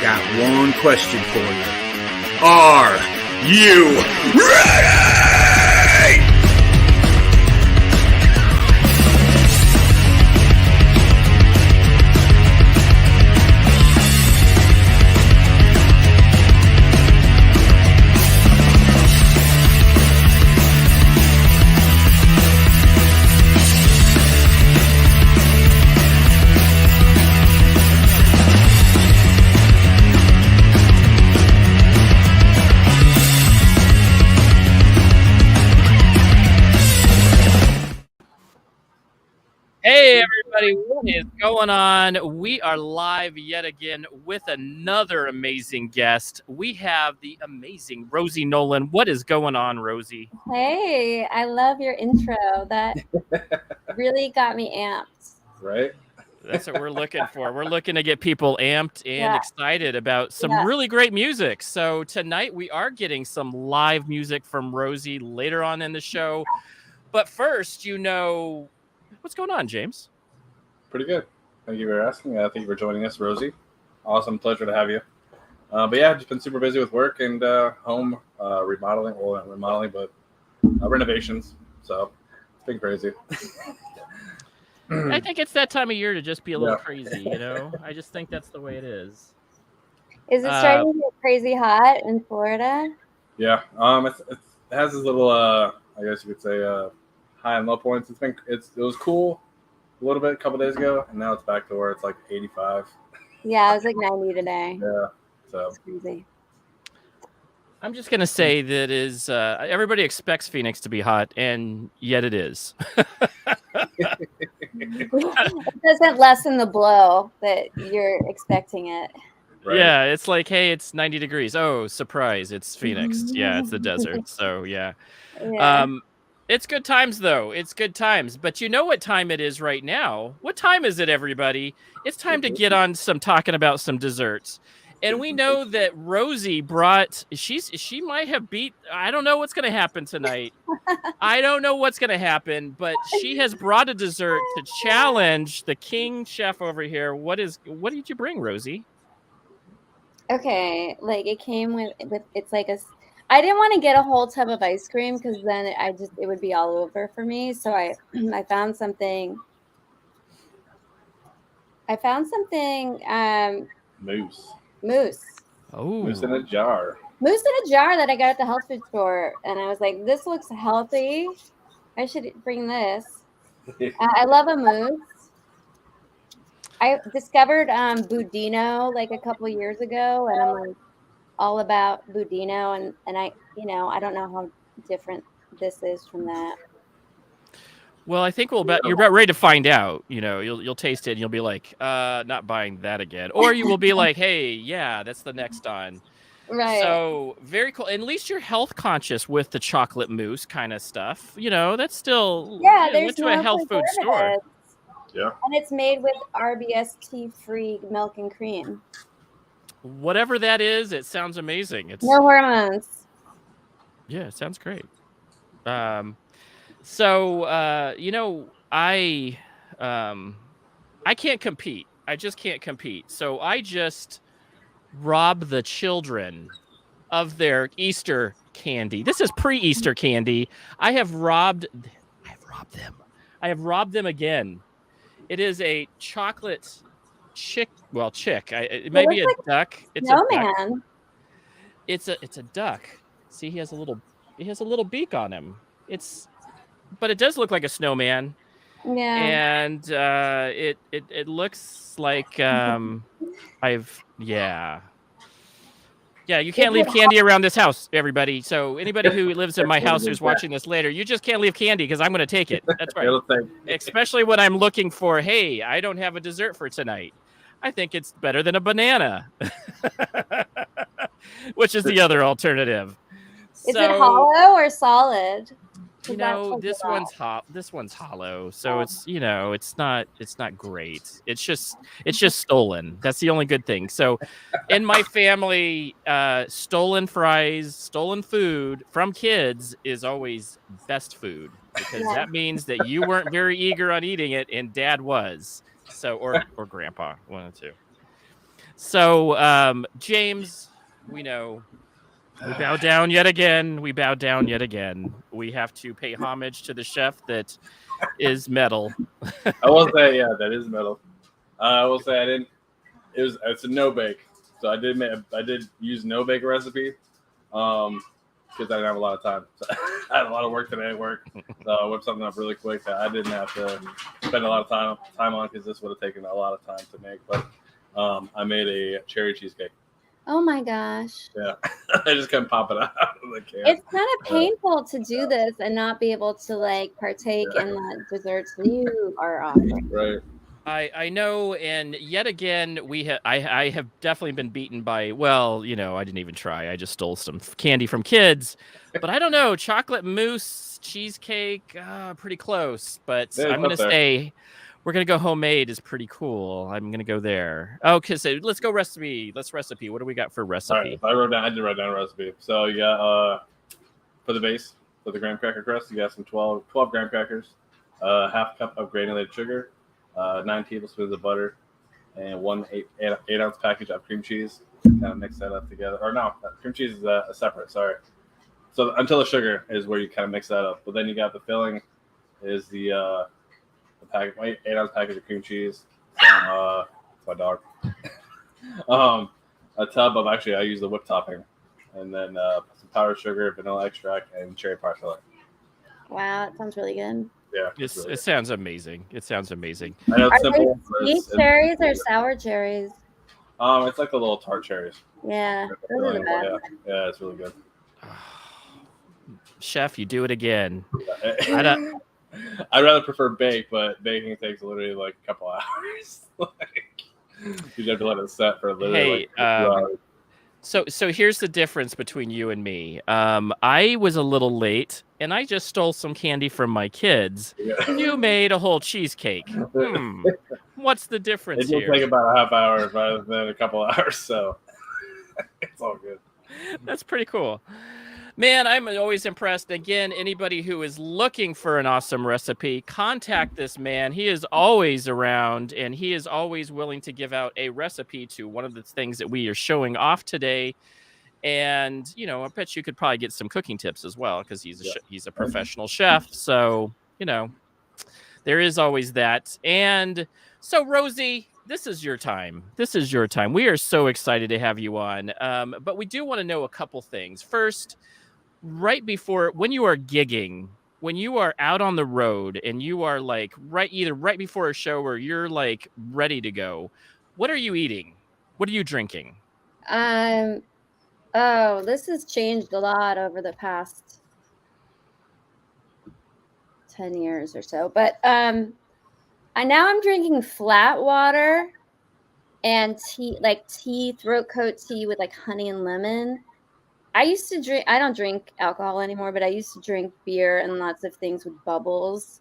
got one question for you. Are you ready? Hey everybody, what is going on? We are live yet again with another amazing guest. We have the amazing Rosy Nolan. What is going on, Rosie? Hey, I love your intro. That really got me amped. Right? That's what we're looking for. We're looking to get people amped and excited about some Yeah. really great music. So tonight we are getting some live music from Rosie later on in the show. But first, what's going on, James? Pretty good. Thank you for asking. Thank you for joining us, Rosie. Awesome. Pleasure to have you. But yeah, just been super busy with work and home remodeling. Well, not remodeling, but renovations. So it's been crazy. I think it's that time of year to just be a little crazy, I just think that's the way it is. Is it starting to get crazy hot in Florida? Yeah. It has this little, I guess you could say, high and low points. It was cool a little bit a couple days ago, and now it's back to where it's like 85. Yeah, it was like 90 today. Yeah. So it's crazy. I'm just gonna say that everybody expects Phoenix to be hot, and yet it is. It doesn't lessen the blow that you're expecting it. Right. Yeah, it's like, hey, it's 90 degrees. Oh, surprise, it's Phoenix. Yeah, it's the desert. So yeah. It's good times though. It's good times. But you know what time it is right now? What time is it, everybody? It's time to get on talking about some desserts. And we know that Rosie she might have beat, I don't know what's going to happen tonight. I don't know what's going to happen, but she has brought a dessert to challenge the king chef over here. What did you bring, Rosie? Okay, like it came with it's like I didn't want to get a whole tub of ice cream because then it would be all over for me. So I found something. Mousse. Oh. Mousse in a jar. Mousse in a jar that I got at the health food store, and I was like, "This looks healthy. I should bring this." I love a mousse. I discovered Budino like a couple years ago, and I'm like all about Budino, and I don't know how different this is from that. Well, I think you're about ready to find out. You'll taste it and you'll be like, not buying that again. Or you will be like, hey, yeah, that's the next on. Right. So very cool. And at least you're health conscious with the chocolate mousse kind of stuff. That's still there's to a health food store. Yeah. And it's made with RBST-free milk and cream. Whatever that is, it sounds amazing. It's no hormones. Yeah, it sounds great. So, I can't compete. I just can't compete. So I just rob the children of their Easter candy. This is pre-Easter candy. I have robbed them. I have robbed them again. It is a chocolate chick. Well, it may be a duck. It's a duck. It's a duck. See, he has a little beak on him. But it does look like a snowman. Yeah. And it looks like you can't leave candy around this house, everybody. So anybody who lives in my house who's watching this later, you just can't leave candy because I'm going to take it. That's right. Especially when I'm looking for, hey, I don't have a dessert for tonight. I think it's better than a banana, which is the other alternative. Is it hollow or solid? This one's hollow, so it's it's not great. It's just stolen. That's the only good thing. So in my family, stolen fries, stolen food from kids is always best food, because that means that you weren't very eager on eating it and dad was. So or grandpa, one of the two. So, James, we know we bow down yet again. We bow down yet again. We have to pay homage to the chef that is metal. I will say, yeah, that is metal. I will say I didn't. It's a no bake, so I did use no bake recipe, because I didn't have a lot of time. So I had a lot of work today at work, so I whipped something up really quick that I didn't have to spend a lot of time on because this would have taken a lot of time to make. But I made a cherry cheesecake. Oh my gosh. Yeah, I just couldn't pop it out of the can. It's kind of painful to do this and not be able to like partake in the desserts you are offering. Right. I know, and yet again, I have definitely been beaten by. Well, I didn't even try. I just stole some candy from kids, but I don't know. Chocolate mousse cheesecake, pretty close. But Yeah, I'm gonna say we're gonna go homemade is pretty cool. I'm gonna go there. Okay, so let's go recipe. Let's recipe. What do we got for recipe? All right, I did write down a recipe. So you got for the base, for the graham cracker crust, you got some 12 graham crackers, half cup of granulated sugar, 9 tablespoons of butter, and 1 8 ounce package of cream cheese. Kind of mix that up together. Or no, cream cheese is a separate. Sorry. So until the sugar is where you kind of mix that up. But then you got the filling is the packet 8 ounce package of cream cheese. Some my dog. A tub of I use the whipped topping, and then some powdered sugar, vanilla extract, and cherry pie filling. Wow, that sounds really good. Yeah, It sounds amazing. It sounds amazing. I know it's Are simple. they sweet cherries or sour cherries? It's like the little tart cherries. Yeah, those are the best. Yeah, it's really good. Chef, you do it again. Yeah. I'd rather prefer bake, but baking takes literally like a couple hours. You have to let it set for literally like 2 hours. So here's the difference between you and me. I was a little late, and I just stole some candy from my kids. Yeah. You made a whole cheesecake. What's the difference It will here? take about a half hour rather than a couple hours, so it's all good. That's pretty cool. Man, I'm always impressed. Again, anybody who is looking for an awesome recipe, contact this man. He is always around, and he is always willing to give out a recipe to one of the things that we are showing off today. And, I bet you could probably get some cooking tips as well, because he's a professional chef. So, there is always that. And so, Rosie, this is your time. We are so excited to have you on. But we do want to know a couple things. First, right before, when you are gigging, when you are out on the road and you are like either right before a show or you're like ready to go, what are you eating? What are you drinking? This has changed a lot over the past 10 years or so. But I'm drinking flat water and tea, throat coat tea with like honey and lemon. I don't drink alcohol anymore, but I used to drink beer and lots of things with bubbles.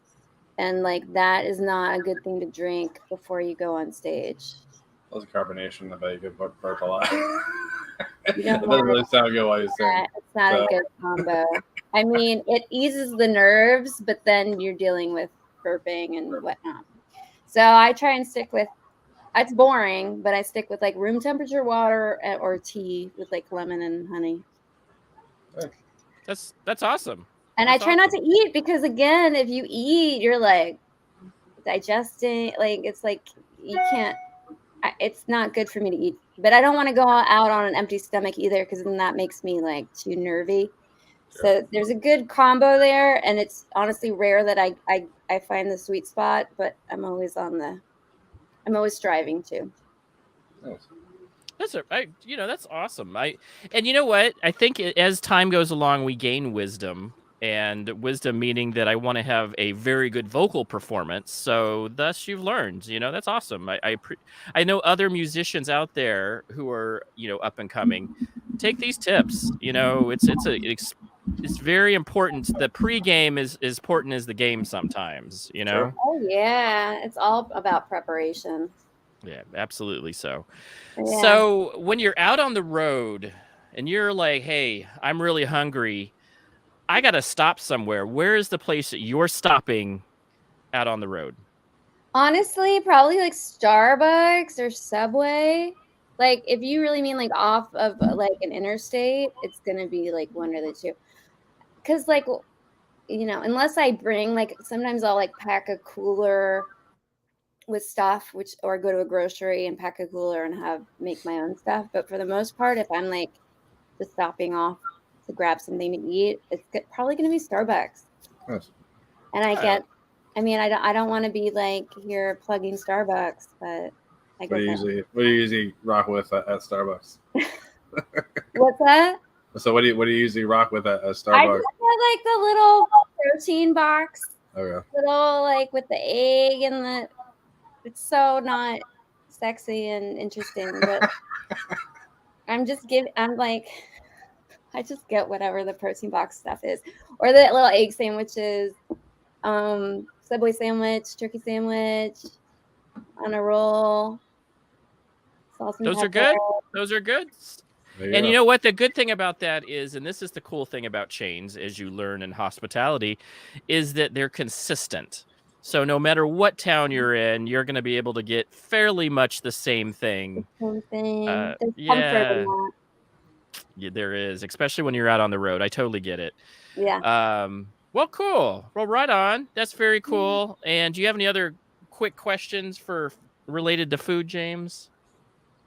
And like that is not a good thing to drink before you go on stage. Those carbonation, I bet you could burp a lot. It doesn't really sound good while you're saying. It's not a good combo. I mean, it eases the nerves, but then you're dealing with burping and whatnot. So I try and stick with, it's boring, but I stick with like room temperature water or tea with like lemon and honey. That's awesome. And I try not to eat because, again, if you eat, you're like digesting. Like it's like you can't. It's not good for me to eat. But I don't want to go out on an empty stomach either, because then that makes me like too nervy. Sure. So there's a good combo there, and it's honestly rare that I find the sweet spot. But I'm always striving to. Nice. That's awesome. And you know what? I think as time goes along, we gain wisdom, and wisdom meaning that I want to have a very good vocal performance. So thus you've learned, that's awesome. I know other musicians out there who are, up and coming. Take these tips. It's very important. The pregame is as important as the game sometimes, Sure. Oh yeah. It's all about preparation. Yeah, absolutely so. Yeah. So when you're out on the road and you're like, hey, I'm really hungry, I got to stop somewhere. Where is the place that you're stopping out on the road? Honestly, probably like Starbucks or Subway. Like if you really mean like off of like an interstate, it's gonna be like one or the two. Cause like, you know, unless I bring like sometimes I'll like pack a cooler with stuff, or go to a grocery and pack a cooler and make my own stuff. But for the most part, if I'm like just stopping off to grab something to eat, it's probably gonna be Starbucks. Yes. And I mean, I don't want to be like here plugging Starbucks, but I What do guess you usually rock with at Starbucks? What's that? So what do you usually rock with at I Starbucks? just had like the little protein box, Okay. little like with the egg and it's so not sexy and interesting, but I'm like, I just get whatever the protein box stuff is, or the little egg sandwiches, Subway sandwich, turkey sandwich on a roll. Salt and Those are pepper. good. Those are good. And you know what? The good thing about that is, and this is the cool thing about chains, as you learn in hospitality, is that they're consistent. So no matter what town you're in, you're going to be able to get fairly much the same thing. Same thing. There's comfort in Yeah, that. yeah, there is, especially when you're out on the road. I totally get it. Yeah. Well, cool. Well, right on. That's very cool. And do you have any other quick questions related to food, James?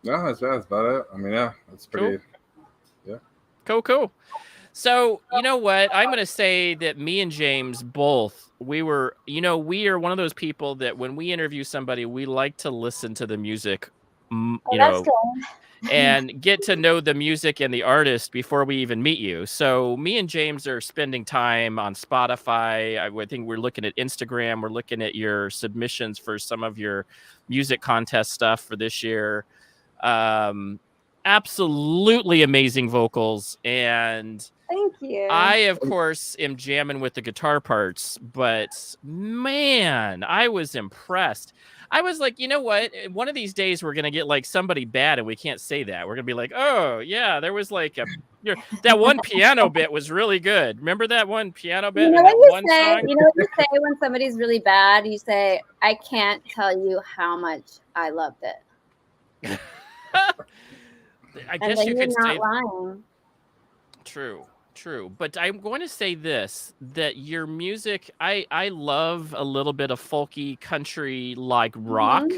No, that's about it. I mean, yeah, that's pretty. Cool. Cool. So, you know what? I'm going to say that me and James both, we are one of those people that when we interview somebody, we like to listen to the music, That's good. and get to know the music and the artist before we even meet you. So me and James are spending time on Spotify. I think we're looking at Instagram. We're looking at your submissions for some of your music contest stuff for this year. Absolutely amazing vocals. And Thank you. I, of course, am jamming with the guitar parts, but man, I was impressed. I was like, you know what? One of these days we're going to get like somebody bad and we can't say that. We're going to be like, oh, yeah, there was like that one piano bit was really good. Remember that one piano bit? You know that what one you say? song? You know what you say when somebody's really bad? You say, I can't tell you how much I loved it. I guess you could say lying. True. But I'm going to say this, that your music, I love a little bit of folky country like rock.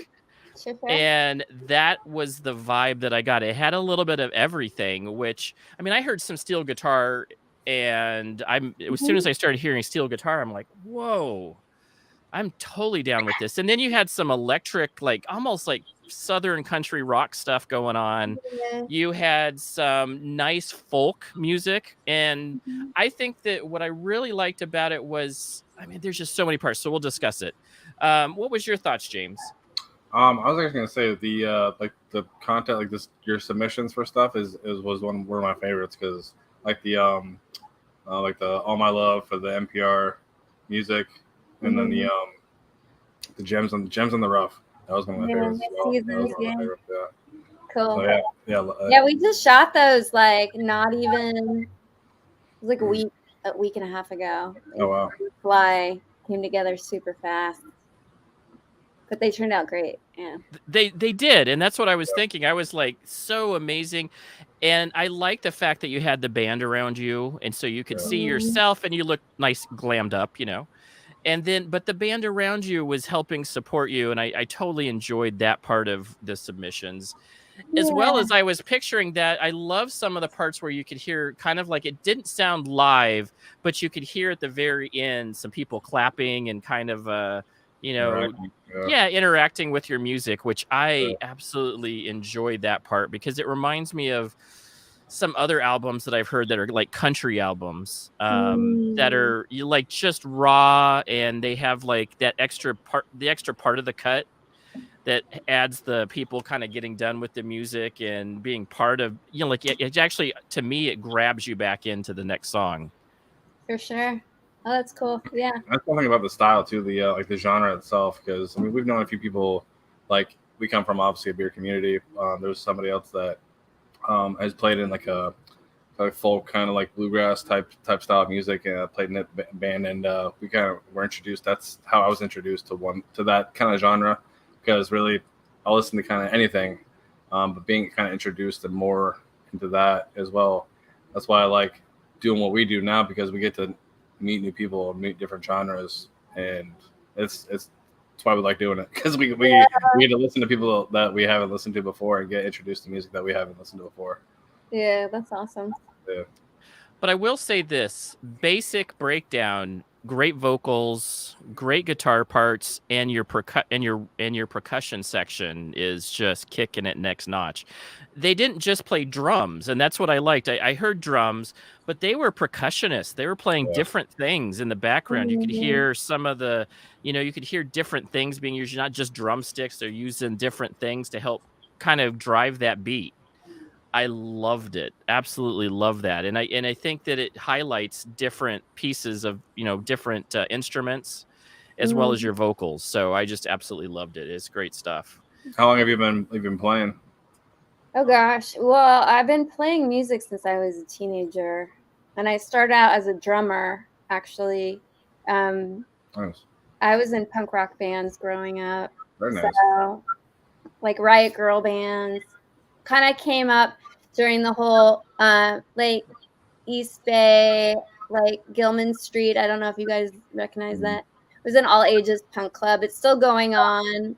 Sure. And that was the vibe that I got. It had a little bit of everything, which, I mean, I heard some steel guitar and as soon as I started hearing steel guitar, I'm like, whoa, I'm totally down with this. And then you had some electric, like almost like Southern country rock stuff going on. Yeah. You had some nice folk music. And I think that what I really liked about it was, I mean, there's just so many parts. So we'll discuss it. What was your thoughts, James? I was actually gonna say the content, like this, your submissions for stuff was one of my favorites, because like the All My Love for the NPR music, and then the gems on the rough. That was one of my favorites. Yeah. Cool. So, yeah, we just shot those like not even, it was like a week and a half ago. Oh wow. Fly came together super fast. But they turned out great. Yeah. They did, and that's what I was thinking. I was like, so amazing. And I like the fact that you had the band around you, and so you could see yourself and you looked nice glammed up, you know. And then but the band around you was helping support you, and I totally enjoyed that part of the submissions. As well as I was picturing that, I love some of the parts where you could hear kind of like it didn't sound live, but you could hear at the very end some people clapping and kind of interacting with your music, which I absolutely enjoyed that part, because it reminds me of some other albums that I've heard that are like country albums that are like just raw, and they have like that extra part of the cut that adds the people kind of getting done with the music and being part of, like it actually, to me, it grabs you back into the next song. For sure. Oh, that's cool. Yeah. That's one thing about the style too, the genre itself, because I mean, we've known a few people, like we come from obviously a beer community. There's somebody else that has played in like a folk kind of like bluegrass type style of music, and played in a band, and we kind of were introduced. That's how I was introduced to that kind of genre, because really I'll listen to kind of anything, but being kind of introduced and more into that as well. That's why I like doing what we do now, because we get to meet new people and meet different genres, and it's that's why we like doing it, because we get to listen to people that we haven't listened to before and get introduced to music that we haven't listened to before. Yeah, that's awesome. Yeah. But I will say this: basic breakdown, great vocals, great guitar parts, and your percussion section is just kicking it next notch. They didn't just play drums, and that's what I liked. I heard drums, but they were percussionists. They were playing different things in the background. You could hear some of the, you could hear different things being used, not just drumsticks. They're using different things to help kind of drive that beat. I loved it. Absolutely love that. And I think that it highlights different pieces of, different instruments as well as your vocals. So I just absolutely loved it. It's great stuff. How long have you been playing? Oh gosh. Well, I've been playing music since I was a teenager, and I started out as a drummer, actually. Nice. I was in punk rock bands growing up. Very nice. So, like Riot Girl bands. Kind of came up during the whole like East Bay, like Gilman Street. I don't know if you guys recognize that. It was an all ages punk club. It's still going on.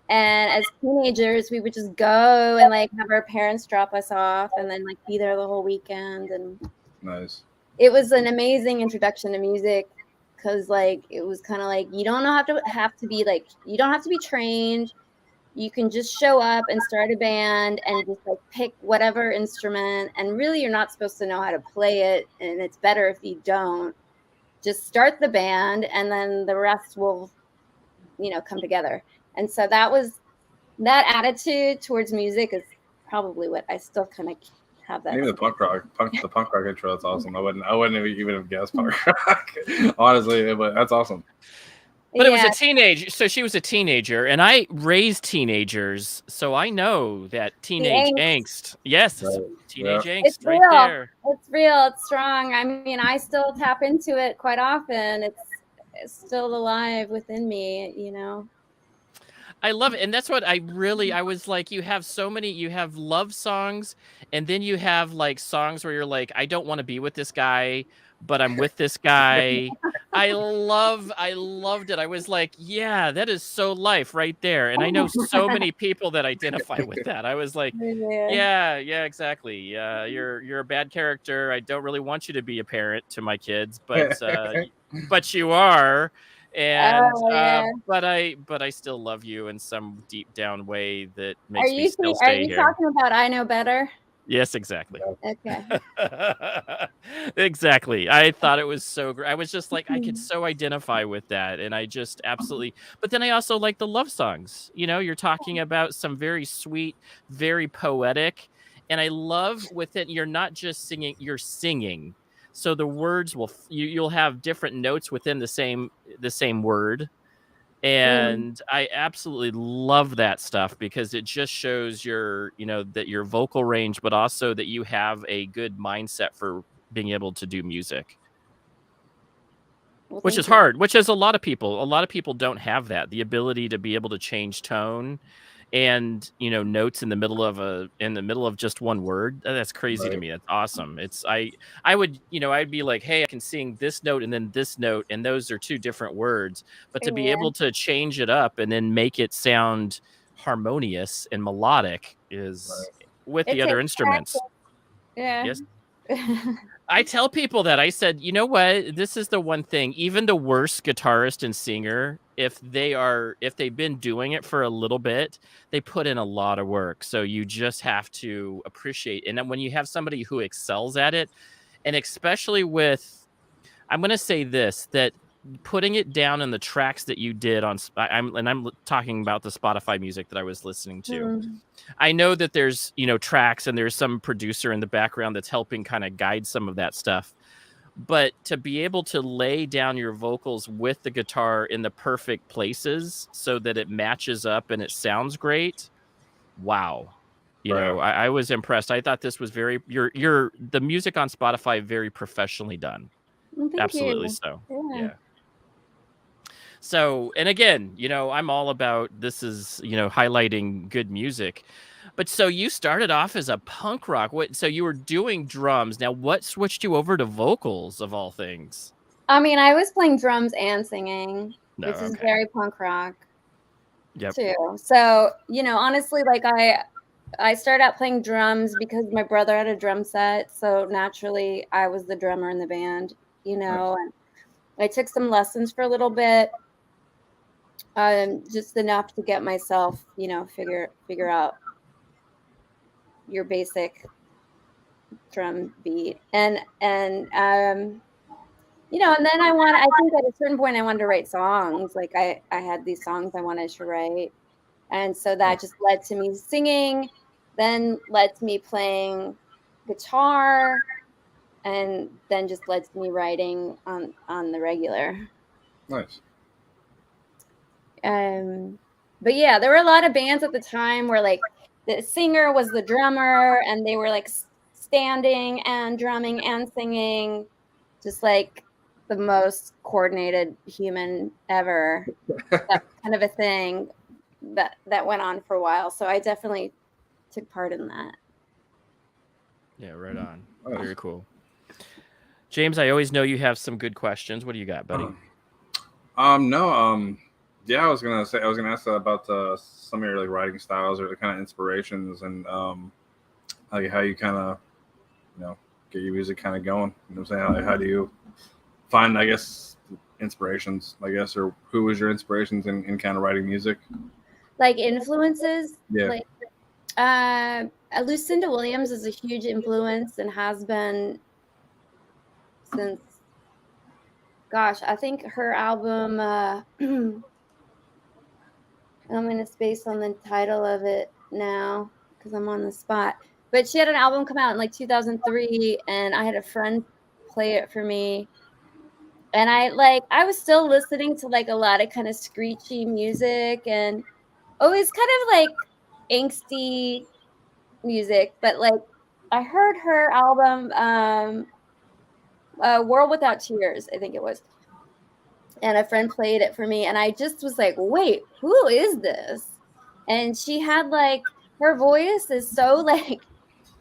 And as teenagers, we would just go and like have our parents drop us off and then like be there the whole weekend. And nice. It was an amazing introduction to music, because like it was kind of like you don't have to be like, you don't have to be trained. You can just show up and start a band and just like pick whatever instrument, and really you're not supposed to know how to play it, and it's better if you don't. Just start the band and then the rest will come together. And so that attitude towards music is probably what I still kind of have. That maybe the punk rock intro, that's awesome. I wouldn't even have guessed punk rock honestly, but that's awesome. But it was a teenage, so she was a teenager, and I raised teenagers, so I know that teenage angst. Yes, right. Teenage angst, it's right real. there. It's real. It's strong. I mean, I still tap into it quite often. It's still alive within me, I love it. And that's what I was like, you have love songs, and then you have like songs where you're like, I don't want to be with this guy, but I'm with this guy. I loved it. I was like, yeah, that is so life right there. And I know so many people that identify with that. I was like, yeah, exactly. You're a bad character. I don't really want you to be a parent to my kids, but you are. And but I still love you in some deep down way that makes me still stay here. Are you talking about I Know Better? Yes, exactly. Okay. Exactly. I thought it was so great. I was just like, I could so identify with that. And I just absolutely, but then I also like the love songs. You're talking about some very sweet, very poetic. And I love with it, you're not just singing, you're singing. So the words you'll have different notes within the same word. And I absolutely love that stuff, because it just shows that your vocal range, but also that you have a good mindset for being able to do music, which is hard, which is a lot of people don't have that, the ability to be able to change tone and notes in the middle of just one word. That's crazy to me. That's awesome. I would I'd be like, hey, I can sing this note and then this note, and those are two different words, but to be able to change it up and then make it sound harmonious and melodic is with the other instruments. Yes. I tell people that, I said, you know what, this is the one thing, even the worst guitarist and singer, if they've been doing it for a little bit, they put in a lot of work. So you just have to appreciate. And then when you have somebody who excels at it, and especially with, I'm going to say this, that putting it down in the tracks that you did on, I'm talking about the Spotify music that I was listening to. I know that there's, tracks, and there's some producer in the background that's helping kind of guide some of that stuff. But to be able to lay down your vocals with the guitar in the perfect places so that it matches up and it sounds great. Wow. I was impressed. I thought this was the music on Spotify, very professionally done. Well, absolutely you. So. Yeah. So, and again, I'm all about this is, highlighting good music. But so you started off as a punk rock. So you were doing drums. Now, what switched you over to vocals of all things? I mean, I was playing drums and singing, No, which is okay. very punk rock Yep. too. So, honestly, like I started out playing drums because my brother had a drum set. So naturally, I was the drummer in the band, Nice. and I took some lessons for a little bit, just enough to get myself, figure out your basic drum beat. And then I think at a certain point I wanted to write songs. Like I had these songs I wanted to write. And so that just led to me singing, then led to me playing guitar, and then just led to me writing on the regular. Nice. But yeah, there were a lot of bands at the time where like the singer was the drummer and they were like standing and drumming and singing, just like the most coordinated human ever. That kind of a thing that went on for a while. So I definitely took part in that. Yeah, right on. Nice. Very cool. James, I always know you have some good questions. What do you got, buddy? No. Yeah, I was gonna ask about some of your like writing styles or the kind of inspirations and like how you kind of get your music kind of going. You know what I'm saying? How do you find, I guess, inspirations, I guess, or who was your inspirations in kind of writing music? Like influences, Yeah. like Lucinda Williams is a huge influence and has been since, gosh, I think her album, I'm going to space on the title of it now because I'm on the spot. But she had an album come out in like 2003, and I had a friend play it for me. And I was still listening to like a lot of kind of screechy music and always kind of like angsty music. But like I heard her album, World Without Tears, I think it was. And a friend played it for me, and I just was like, wait, who is this? And she had like, her voice is so like,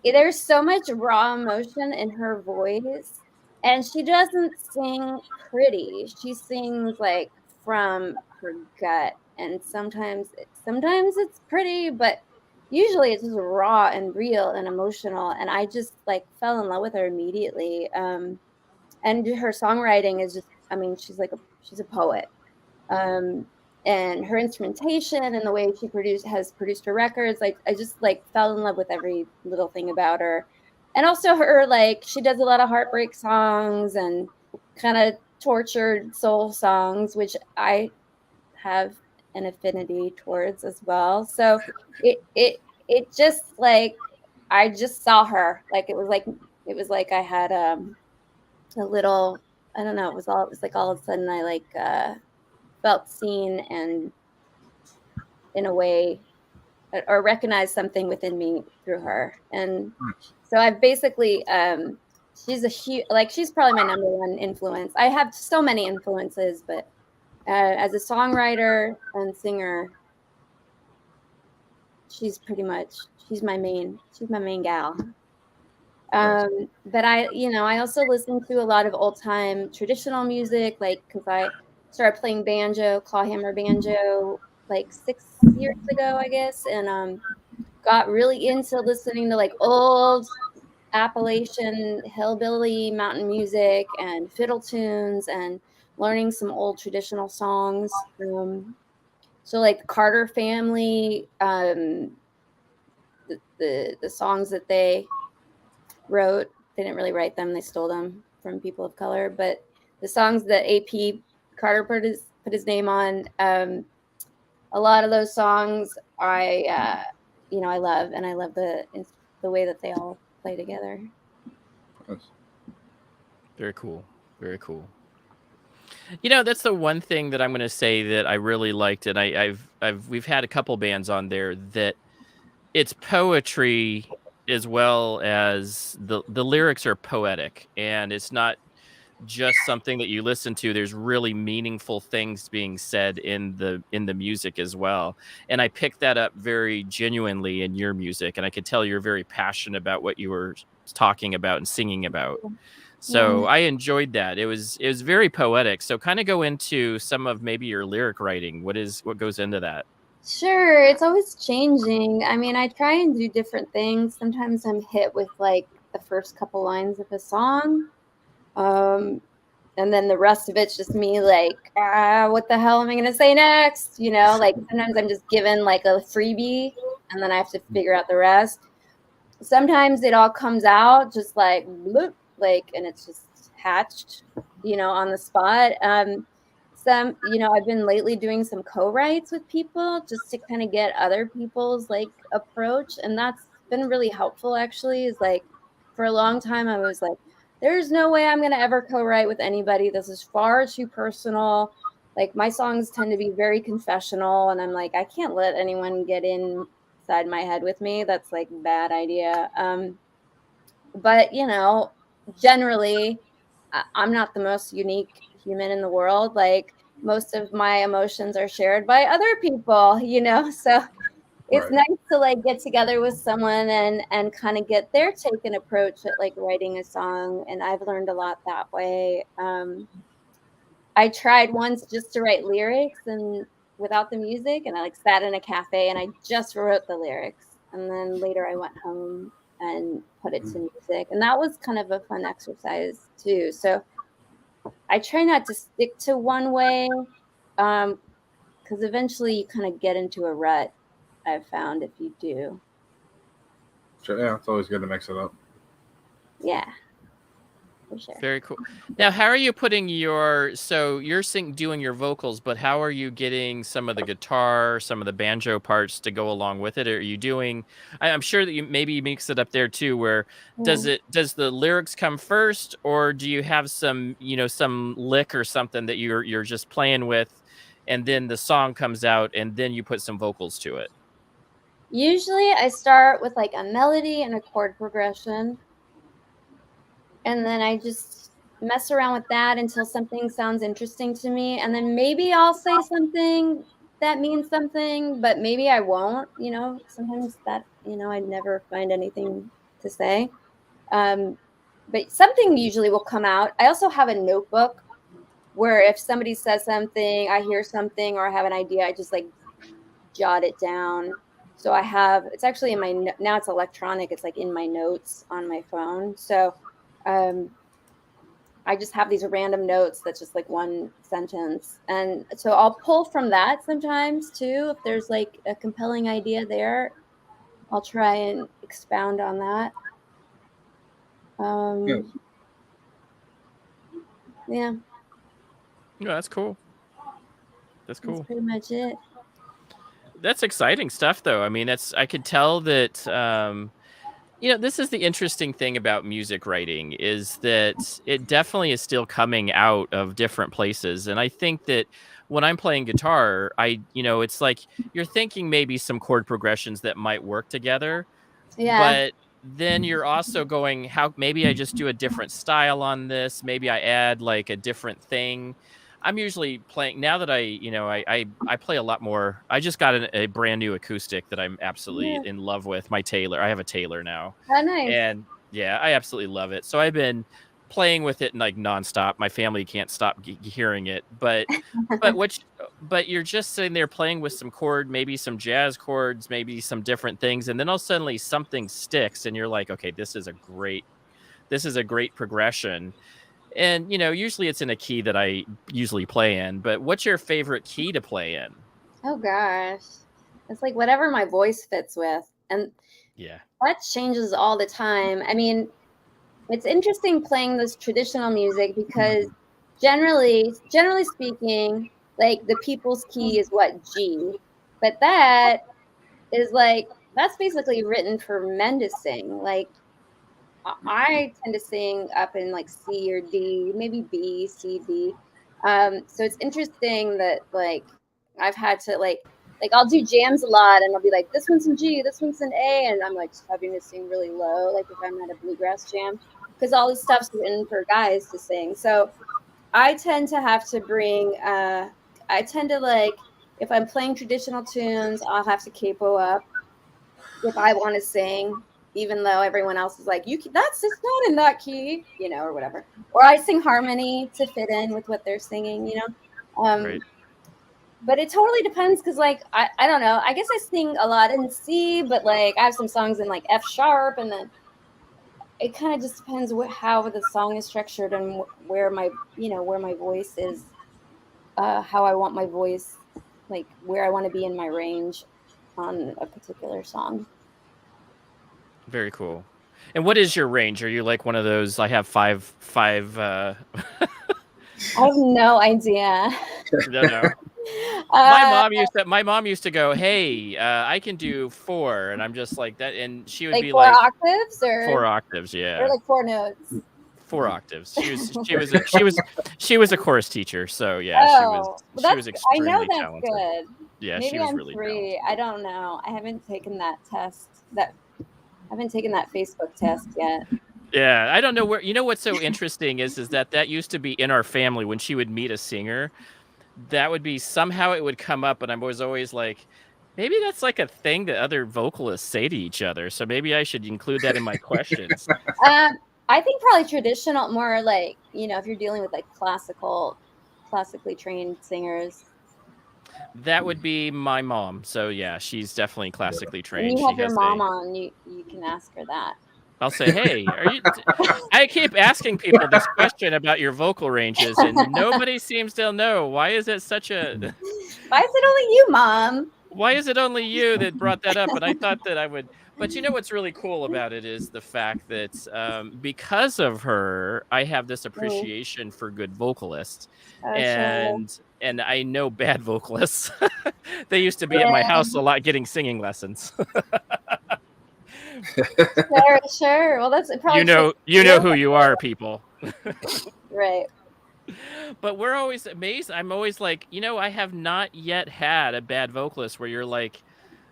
there's so much raw emotion in her voice, and she doesn't sing pretty. She sings like from her gut, and sometimes it's pretty, but usually it's just raw and real and emotional, and I just like fell in love with her immediately. And her songwriting is just, I mean, she's a poet. Um, and her instrumentation and the way she has produced her records, like I just like fell in love with every little thing about her. And also her, like, she does a lot of heartbreak songs and kind of tortured soul songs, which I have an affinity towards as well. So it just like, I just saw her, like it was like I had a little, I don't know, it was like all of a sudden I like felt seen and in a way, or recognized something within me through her. And so I've basically she's a huge, like, she's probably my number one influence. I have so many influences, but as a songwriter and singer, she's my main gal. But I also listen to a lot of old time traditional music, like, because I started playing clawhammer banjo, like 6 years ago, I guess, and got really into listening to like old Appalachian hillbilly mountain music and fiddle tunes and learning some old traditional songs. So like the Carter family, the songs that they wrote, they didn't really write them, they stole them from people of color, but the songs that AP Carter put his name on, a lot of those songs I love, and I love the way that they all play together. Very cool. Very cool. That's the one thing that I'm going to say that I really liked, and we've had a couple bands on there that it's poetry as well as the lyrics are poetic, and it's not just something that you listen to. There's really meaningful things being said in the music as well. And I picked that up very genuinely in your music, and I could tell you're very passionate about what you were talking about and singing about. So Yeah. I enjoyed that. It was very poetic. So kind of go into some of maybe your lyric writing. What goes into that? Sure, it's always changing. I mean, I try and do different things. Sometimes I'm hit with like the first couple lines of a song. Um, and then the rest of it's just me like, what the hell am I gonna say next? Like sometimes I'm just given like a freebie and then I have to figure out the rest. Sometimes it all comes out just like bloop, like, and it's just hatched, on the spot. I've been lately doing some co-writes with people just to kind of get other people's like approach, and that's been really helpful actually. Is like for a long time I was like, there's no way I'm gonna ever co-write with anybody. This is far too personal. Like my songs tend to be very confessional, and I'm like, I can't let anyone get inside my head with me. That's like a bad idea. But generally, I'm not the most unique human in the world. Like most of my emotions are shared by other people, so it's Right. nice to like get together with someone and kind of get their take and approach at like writing a song. And I've learned a lot that way. I tried once just to write lyrics and without the music, and I like sat in a cafe and I just wrote the lyrics. And then later I went home and put it to music, and that was kind of a fun exercise too. So I try not to stick to one way, because eventually you kind of get into a rut. I've found if you do, Sure, yeah, it's always good to mix it up. yeah, for sure. Very cool. Now, how are you putting so you're doing your vocals, but how are you getting some of the guitar, some of the banjo parts to go along with it? Are you doing, I'm sure that you maybe mix it up there too, where does Yeah. the lyrics come first, or do you have some lick or something that you're just playing with, and then the song comes out and then you put some vocals to it? Usually I start with like a melody and a chord progression, and then I just mess around with that until something sounds interesting to me, and then maybe I'll say something that means something, but maybe I won't. Sometimes that I never find anything to say. um, but something usually will come out. I also have a notebook where if somebody says something, I hear something, or I have an idea, I just like jot it down. So it's actually in now it's electronic, it's like in my notes on my phone. So um, I just have these random notes that's just like one sentence. And so I'll pull from that sometimes too. If there's like a compelling idea there, I'll try and expound on that. Yes. Um, yeah, No, that's cool. That's that's cool. pretty much it. That's exciting stuff, though. I mean, I could tell that, this is the interesting thing about music writing is that it definitely is still coming out of different places. And I think that when I'm playing guitar, it's like you're thinking maybe some chord progressions that might work together, Yeah. but then you're also going, how maybe I just do a different style on this. Maybe I add like a different thing. I'm usually playing now that I play a lot more. I just got a brand new acoustic that I'm absolutely Yeah. in love with. My Taylor. I have a Taylor now, Oh, nice. and yeah, I absolutely love it. So I've been playing with it like nonstop. My family can't stop hearing it, but but you're just sitting there playing with some chord, maybe some jazz chords, maybe some different things, and then all suddenly something sticks, and you're like, okay, this is a great progression. And usually it's in a key that I usually play in. But what's your favorite key to play in? Oh gosh. It's like whatever my voice fits with. And Yeah. that changes all the time. I mean, it's interesting playing this traditional music because generally speaking, like the people's key is what, G. But that's basically written for men to sing. Like I tend to sing up in like C or D, maybe B, C, D. So it's interesting that like I've had to like I'll do jams a lot and I'll be like, this one's in G, this one's in A, and I'm like having to sing really low, like if I'm at a bluegrass jam. because all this stuff's written for guys to sing. So I tend to have to bring. I tend to like if I'm playing traditional tunes, I'll have to capo up if I want to sing, even though everyone else is like, that's just not in that key, or whatever. Or I sing harmony to fit in with what they're singing, Right. But it totally depends because, like, I don't know. I guess I sing a lot in C, but like I have some songs in like F sharp, and then it kind of just depends how the song is structured and where my voice is, how I want my voice, like where I want to be in my range on a particular song. Very cool. And what is your range? Are you like one of those? I have five. I have no idea. No. My mom used to go, "Hey, I can do 4," and I'm just like that, and she would like be 4 like octaves or 4 octaves, yeah, or like 4 notes. 4 octaves. She was a chorus teacher, so yeah, she was I extremely know that's talented. good. Yeah, Maybe she was I'm really 3. talented. I don't know. I haven't taken that test. I haven't taken that Facebook test yet. Yeah, I don't know where. You know what's so interesting is that used to be in our family when she would meet a singer. That would be somehow it would come up, and I was always like, maybe that's like a thing that other vocalists say to each other. So maybe I should include that in my questions. I think probably traditional, more like, if you're dealing with like classically trained singers. That would be my mom. So yeah, she's definitely classically And trained. you She have your has mom on, you can ask her that. I'll say, hey, I keep asking people this question about your vocal ranges, and nobody seems to know. Why is it such a? Why is it only you, Mom? Why is it only you that brought that up? And I thought that I would. But you know what's really cool about it is the fact that because of her, I have this appreciation for good vocalists, Oh, sure. and I know bad vocalists. They used to be at my house a lot getting singing lessons. Sure. Well, that's probably you know who you are, people. right. But we're always amazed. I'm always like, I have not yet had a bad vocalist where you're like,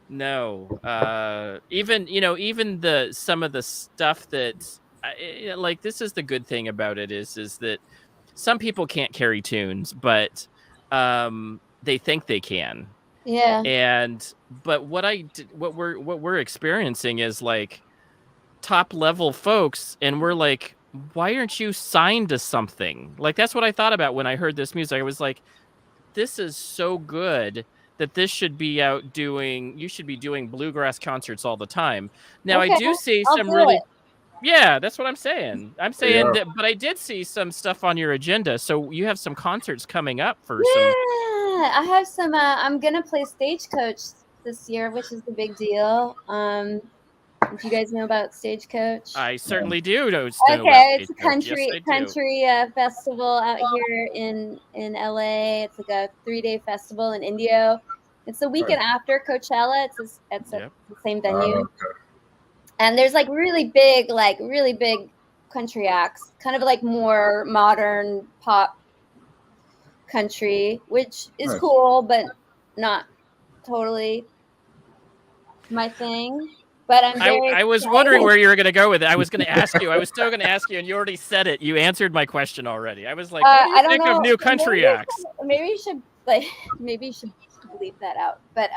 no. Even some of the stuff that like, this is the good thing about it is that some people can't carry tunes, but they think they can. Yeah. But what we're experiencing is like top level folks, and we're like, why aren't you signed to something? Like, that's what I thought about when I heard this music. I was like, this is so good that this should be you should be doing bluegrass concerts all the time. Now, Okay, I do see I'll some do really it. Yeah, that's what I'm saying. I'm saying Yeah. that, but I did see some stuff on your agenda. So you have some concerts coming up for Yeah, some. I have some. I'm gonna play Stagecoach this year, which is the big deal. If you guys know about Stagecoach, I certainly do know about okay, it's a Stagecoach. Yes, I do. country festival out here in LA. It's like a 3-day festival in Indio. It's the weekend after Coachella. It's Yep. the same venue. And there's like really big country acts, kind of like more modern pop country, which is cool, but not totally my thing. But I'm very I was wondering where you were going to go with it. I was going to ask you. I was still going to ask you, and you already said it. You answered my question already. I was like, what do you think of new country acts? Maybe you should bleep that out. But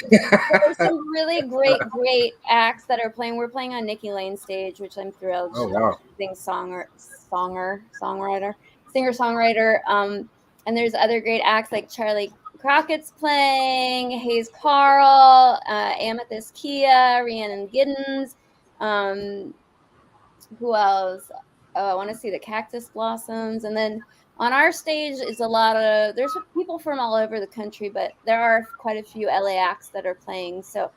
there's some really great acts that are playing. We're playing on Nikki Lane's stage, which I'm thrilled. Oh wow! Singer-songwriter. And there's other great acts like Charlie Crockett's playing, Hayes Carl, Amethyst Kia, Rhiannon Giddens. Who else? Oh, I want to see the Cactus Blossoms. And then on our stage is there's people from all over the country, but there are quite a few LA acts that are playing. So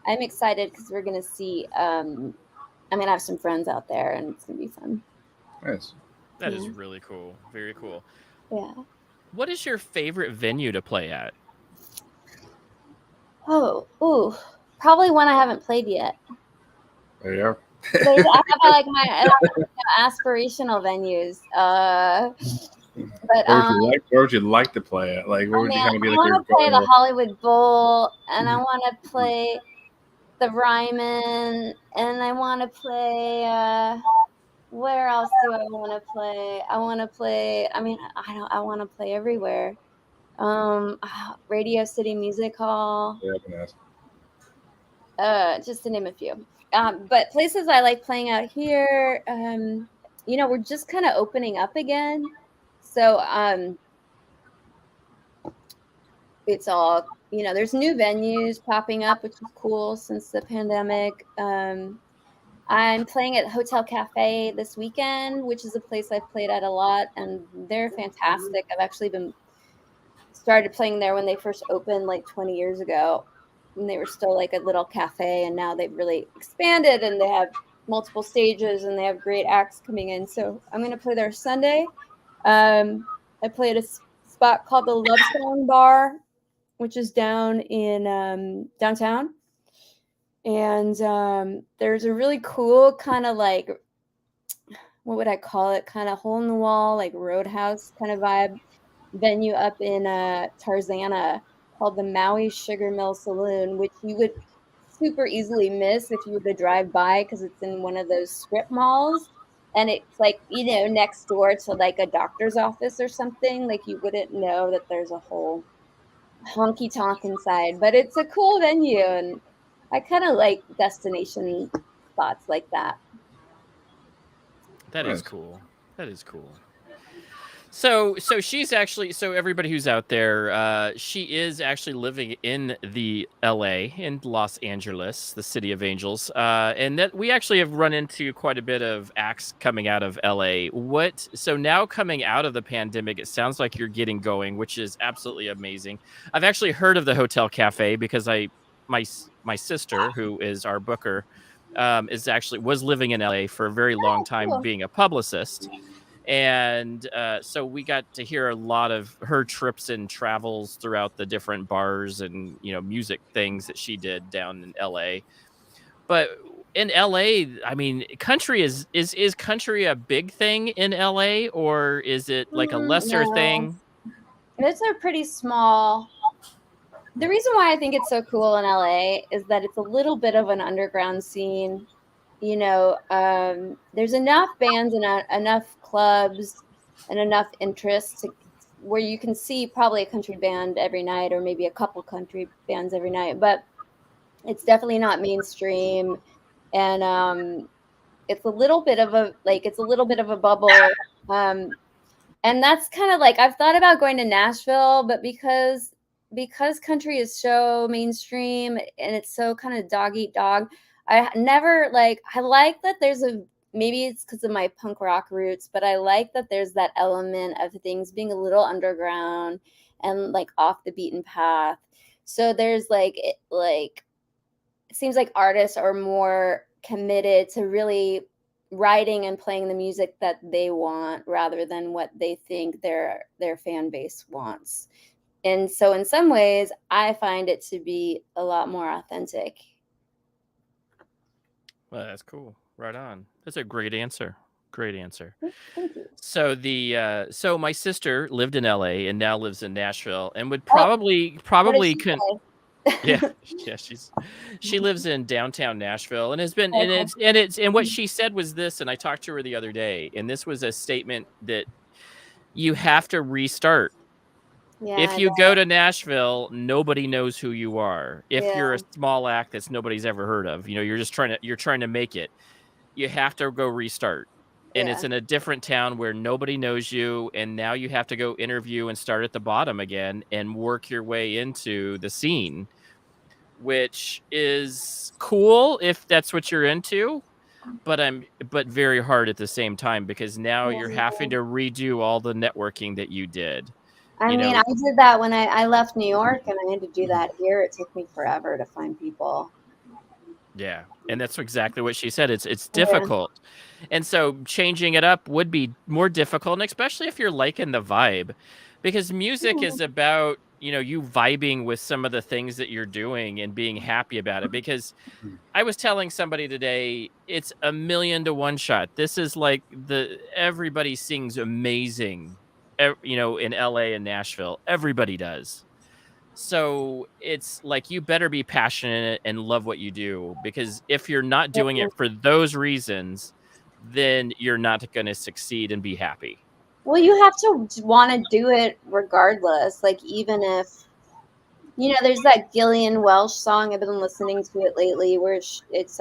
I'm excited because we're going to see, I'm going to have some friends out there and it's going to be fun. Nice. That is really cool. Very cool. Yeah. What is your favorite venue to play at? Probably one I haven't played yet. There you go. I have like my aspirational venues. But where would you like to play at? Like, where would you kind of be? I Like, want to play the Hollywood Bowl, and I want to play the Ryman, and I want to play. Where else do I want to play? I want to play. I mean, I want to play everywhere. Radio City Music Hall. Yeah, I can ask. Just to name a few. But places I like playing out here. We're just kind of opening up again, so it's all there's new venues popping up, which is cool since the pandemic. I'm playing at Hotel Cafe this weekend, which is a place I've played at a lot, and they're fantastic. I've actually been started playing there when they first opened like 20 years ago, and they were still like a little cafe, and now they've really expanded and they have multiple stages and they have great acts coming in. So I'm going to play there Sunday. I play at a spot called the Love Song Bar, which is down in downtown. And there's a really cool kind of like, what would I call it? Kind of hole in the wall, like roadhouse kind of vibe venue up in Tarzana called the Maui Sugar Mill Saloon, which you would super easily miss if you were to drive by because it's in one of those strip malls. And it's like, next door to like a doctor's office or something. Like you wouldn't know that there's a whole honky tonk inside, but it's a cool venue. And I kind of like destination spots like that. That is cool. That is cool. So she's actually, so everybody who's out there, she is actually living in the LA, in Los Angeles, the city of angels. And that we actually have run into quite a bit of acts coming out of LA. So now coming out of the pandemic, it sounds like you're getting going, which is absolutely amazing. I've actually heard of the Hotel Cafe because my sister, who is our booker, was living in LA for a very long time, cool. being a publicist. And so we got to hear a lot of her trips and travels throughout the different bars and, music things that she did down in LA. But in LA, I mean, country is country a big thing in LA, or is it like a lesser thing? It's a pretty small. The reason why I think it's so cool in LA is that it's a little bit of an underground scene. There's enough bands and enough clubs and enough interest where you can see probably a country band every night, or maybe a couple country bands every night, but it's definitely not mainstream. And it's a little bit of a bubble. And that's kind of like, I've thought about going to Nashville, but because country is so mainstream and it's so kind of dog eat dog, I like that there's maybe it's because of my punk rock roots, but I like that there's that element of things being a little underground and like off the beaten path. So there's it seems like artists are more committed to really writing and playing the music that they want rather than what they think their fan base wants. And so in some ways, I find it to be a lot more authentic. Well, that's cool. Right on. That's a great answer. Great answer. Thank you. So so my sister lived in LA and now lives in Nashville, and would probably yeah, she lives in downtown Nashville and has been, and what she said was this, and I talked to her the other day, and this was a statement that you have to restart. Yeah, if you go to Nashville, nobody knows who you are. If you're a small act that nobody's ever heard of, you're trying to make it. You have to go restart. And it's in a different town where nobody knows you, and now you have to go interview and start at the bottom again and work your way into the scene, which is cool if that's what you're into, but very hard at the same time, because now you're having to redo all the networking that you did. I mean, I did that when I left New York, and I had to do that here. It took me forever to find people. Yeah, and that's exactly what she said. It's difficult. And so changing it up would be more difficult, and especially if you're liking the vibe, because music is about, you vibing with some of the things that you're doing and being happy about it. Because I was telling somebody today, it's 1,000,000 to 1 shot. This is like everybody sings amazing, in LA and Nashville. Everybody does. So it's like, you better be passionate and love what you do, because if you're not doing it for those reasons, then you're not going to succeed and be happy. Well, you have to want to do it regardless. Like, even if, there's that Gillian Welsh song. I've been listening to it lately where it's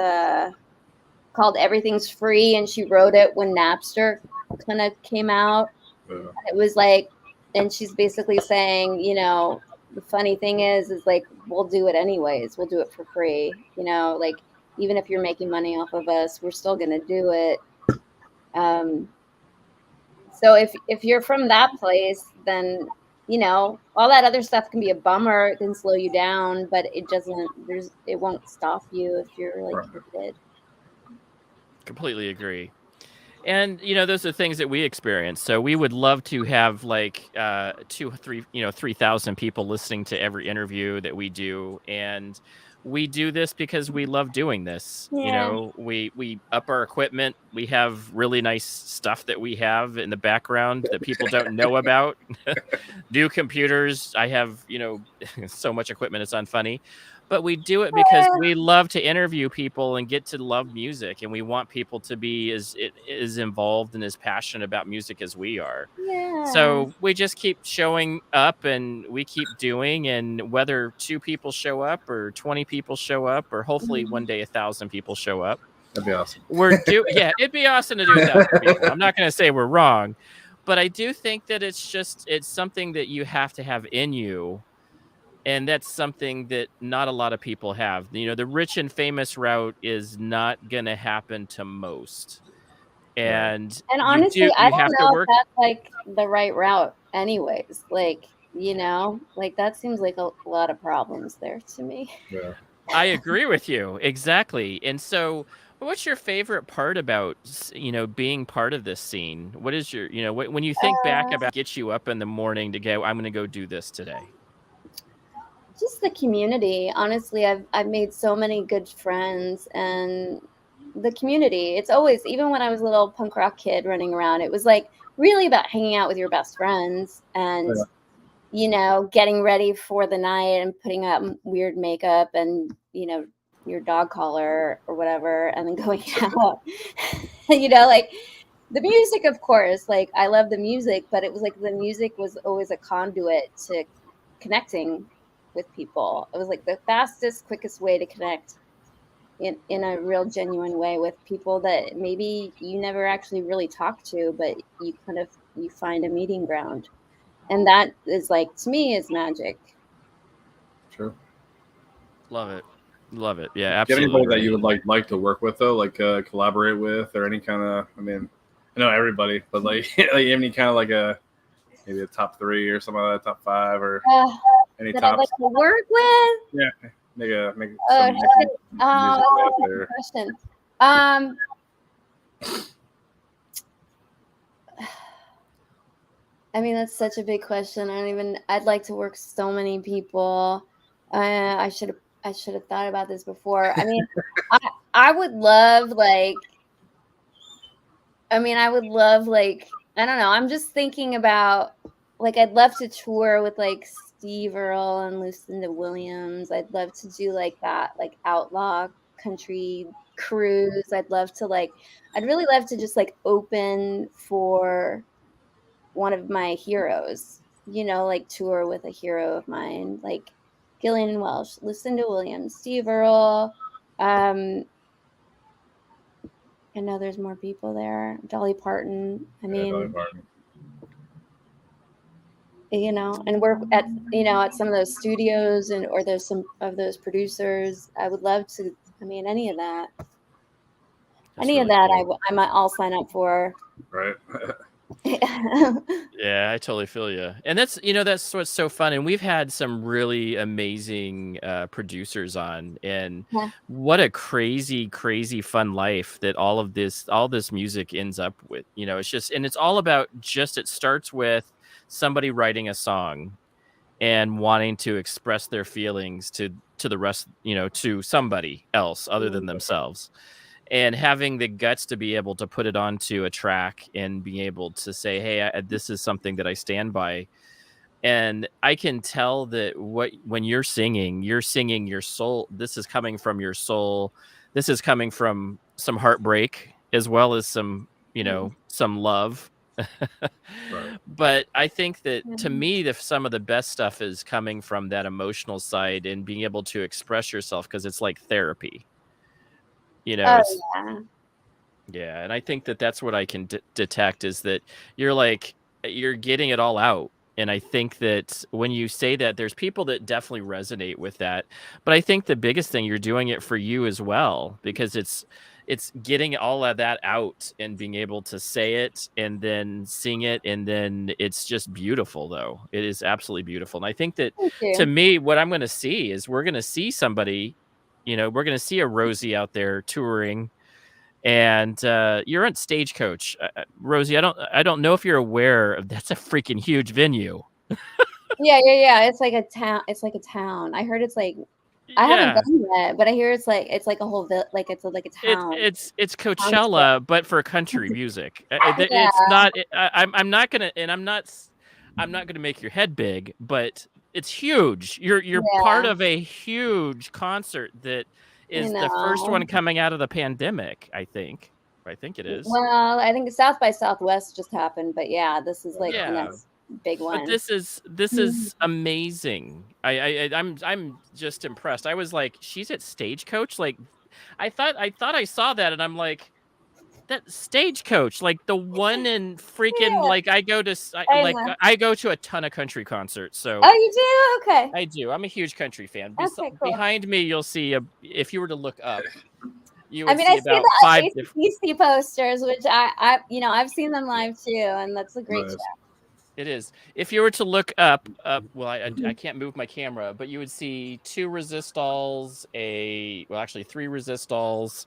called Everything's Free. And she wrote it when Napster kind of came out. Yeah. It was like, and she's basically saying, the funny thing is like, we'll do it anyways. We'll do it for free. Like, even if you're making money off of us, we're still going to do it. So if you're from that place, then, all that other stuff can be a bummer. It can slow you down, but it won't stop you if you're like committed. Completely agree. And, those are things that we experience. So we would love to have like 3,000 people listening to every interview that we do. And we do this because we love doing this. Yeah. We up our equipment. We have really nice stuff that we have in the background that people don't know about. New computers. I have, so much equipment. It's unfunny. But we do it because we love to interview people and get to love music. And we want people to be as involved and as passionate about music as we are. Yeah. So we just keep showing up and we keep doing. And whether 2 people show up or 20 people show up, or hopefully one day 1,000 people show up. That'd be awesome. It'd be awesome to do 1,000 people. I'm not going to say we're wrong. But I do think that it's something that you have to have in you. And that's something that not a lot of people have. The rich and famous route is not going to happen to most. And honestly, I don't know if that's like the right route anyways. Like, like that seems like a lot of problems there to me. Yeah. I agree with you. Exactly. And so what's your favorite part about, being part of this scene? What is your, when you think back about get you up in the morning to go, I'm going to go do this today? Just the community. Honestly, I've made so many good friends, and the community. It's always, even when I was a little punk rock kid running around, it was like really about hanging out with your best friends and, getting ready for the night and putting up weird makeup and, your dog collar or whatever, and then going out. Like the music, of course, like I love the music, but it was like the music was always a conduit to connecting with people. It was like the fastest, quickest way to connect in a real genuine way with people that maybe you never actually really talk to, but you find a meeting ground. And that is like, to me, is magic. True. Love it. Yeah, absolutely. Get anybody that you would like to work with though, like collaborate with, or any kind of, I know everybody, but like any kind of like maybe a top 3 or something like that, top 5 or any that tops. I'd like to work with? Yeah. Make that's a good question. That's such a big question. I'd like to work with so many people. I should have thought about this before. I would love I don't know. I'm just thinking about I'd love to tour with Steve Earle and Lucinda Williams. I'd love to do that outlaw country cruise. I'd really love to just open for one of my heroes, tour with a hero of mine, like Gillian Welsh, Lucinda Williams, Steve Earle. I know there's more people there. Dolly Parton. Dolly Parton. And work at some of those studios or there's some of those producers. I would love to. Any of that. Cool. I'll sign up for. Right. Yeah, I totally feel you. And that's what's so fun. And we've had some really amazing producers on, and what a crazy fun life that all this music ends up with. It's just, and it's all about it starts with somebody writing a song and wanting to express their feelings to the rest, to somebody else other than themselves. And having the guts to be able to put it onto a track and be able to say, hey, this is something that I stand by. And I can tell that when you're singing your soul. This is coming from your soul. This is coming from some heartbreak. as well as some, some love. Right. But I think that to me, some of the best stuff is coming from that emotional side and being able to express yourself, because it's like therapy. Oh It's yeah. yeah, and I think that that's what I can detect, is that you're getting it all out. And I think that when you say that, there's people that definitely resonate with that. But I think the biggest thing, you're doing it for you as well, because it's getting all of that out and being able to say it and then sing it, and then it's just beautiful. Though it is absolutely beautiful. And I think that, Thank to you. me, what I'm going to see is, we're going to see somebody, we're going to see a Rosie out there touring. And you're on Stagecoach, Rosie. I don't know if you're aware of, that's a freaking huge venue. Yeah. It's like a town. It's like a town. I heard it's like, I haven't Yeah, been yet, but I hear it's like a whole like it's like a town. it's Township. Coachella, but for country music. Yeah. It's not. I'm not gonna, and I'm not gonna make your head big, but it's huge. You're part Yeah. of a huge concert that You is the first know. one coming out of the pandemic. I think it is. Well, I think South by Southwest just happened, but yeah, this is like the Yeah. next big But one. this is amazing. I'm just impressed. I was like, she's at Stagecoach. Like, I thought I saw that, and I'm like, that Stagecoach, like the one in freaking, Yeah, like, I know. I go to a ton of country concerts. So Oh, you do? Okay. I do. I'm a huge country fan. Okay, cool. Behind me, you'll see if you were to look up, you I would mean, I see see about the 5 different. AC/DC posters, which I've seen them live too, and that's a great Nice. show. It is. If you were to look up, well, I can't move my camera, but you would see 2 resistals, actually 3 resistals,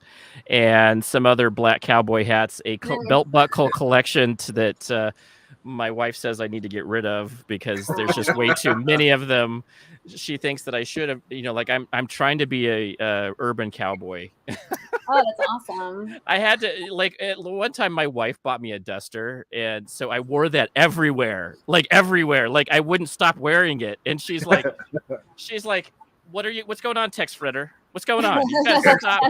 and some other black cowboy hats, a belt buckle collection that my wife says I need to get rid of, because there's just way too many of them. She thinks that I should have, like, I'm trying to be a urban cowboy. Oh, that's awesome. I had to, like, at one time my wife bought me a duster, and so I wore that everywhere. Like, I wouldn't stop wearing it. And she's like, what's going on, Tex Fritter? What's going on? You gotta stop.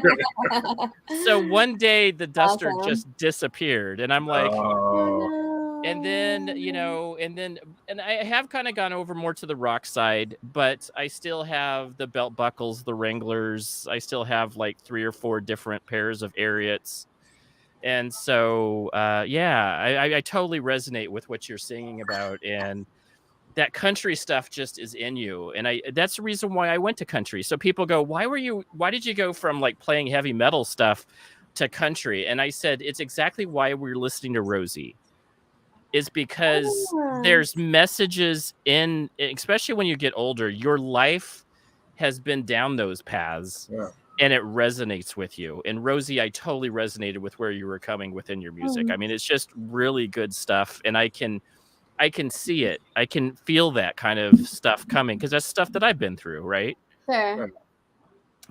So one day the duster Awesome. just disappeared, and I'm like, Oh, and then, and I have kind of gone over more to the rock side, but I still have the belt buckles, the Wranglers. I still have like 3 or 4 different pairs of Ariats. And so, I totally resonate with what you're singing about. And that country stuff just is in you. And that's the reason why I went to country. So people go, why did you go from like playing heavy metal stuff to country? And I said, it's exactly why we're listening to Rosie. Is because there's messages in, especially when you get older, your life has been down those paths. Yeah. And it resonates with you. And Rosie, I totally resonated with where you were coming within your music. I mean, it's just really good stuff. And I can see it. I can feel that kind of stuff coming, because that's stuff that I've been through, right? sure.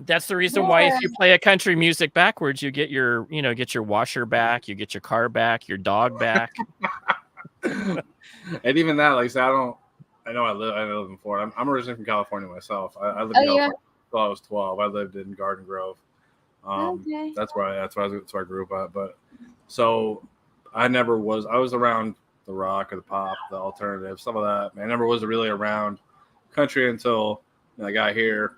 That's the reason why if you play a country music backwards, you get your washer back, you get your car back, your dog back. And even that, like, so I live in Florida. I'm originally from California myself. I lived in California until I was 12. I lived in Garden Grove. Okay. That's where I grew up at. But so I was around the rock or the pop, the alternative, some of that. I never was really around country until I got here.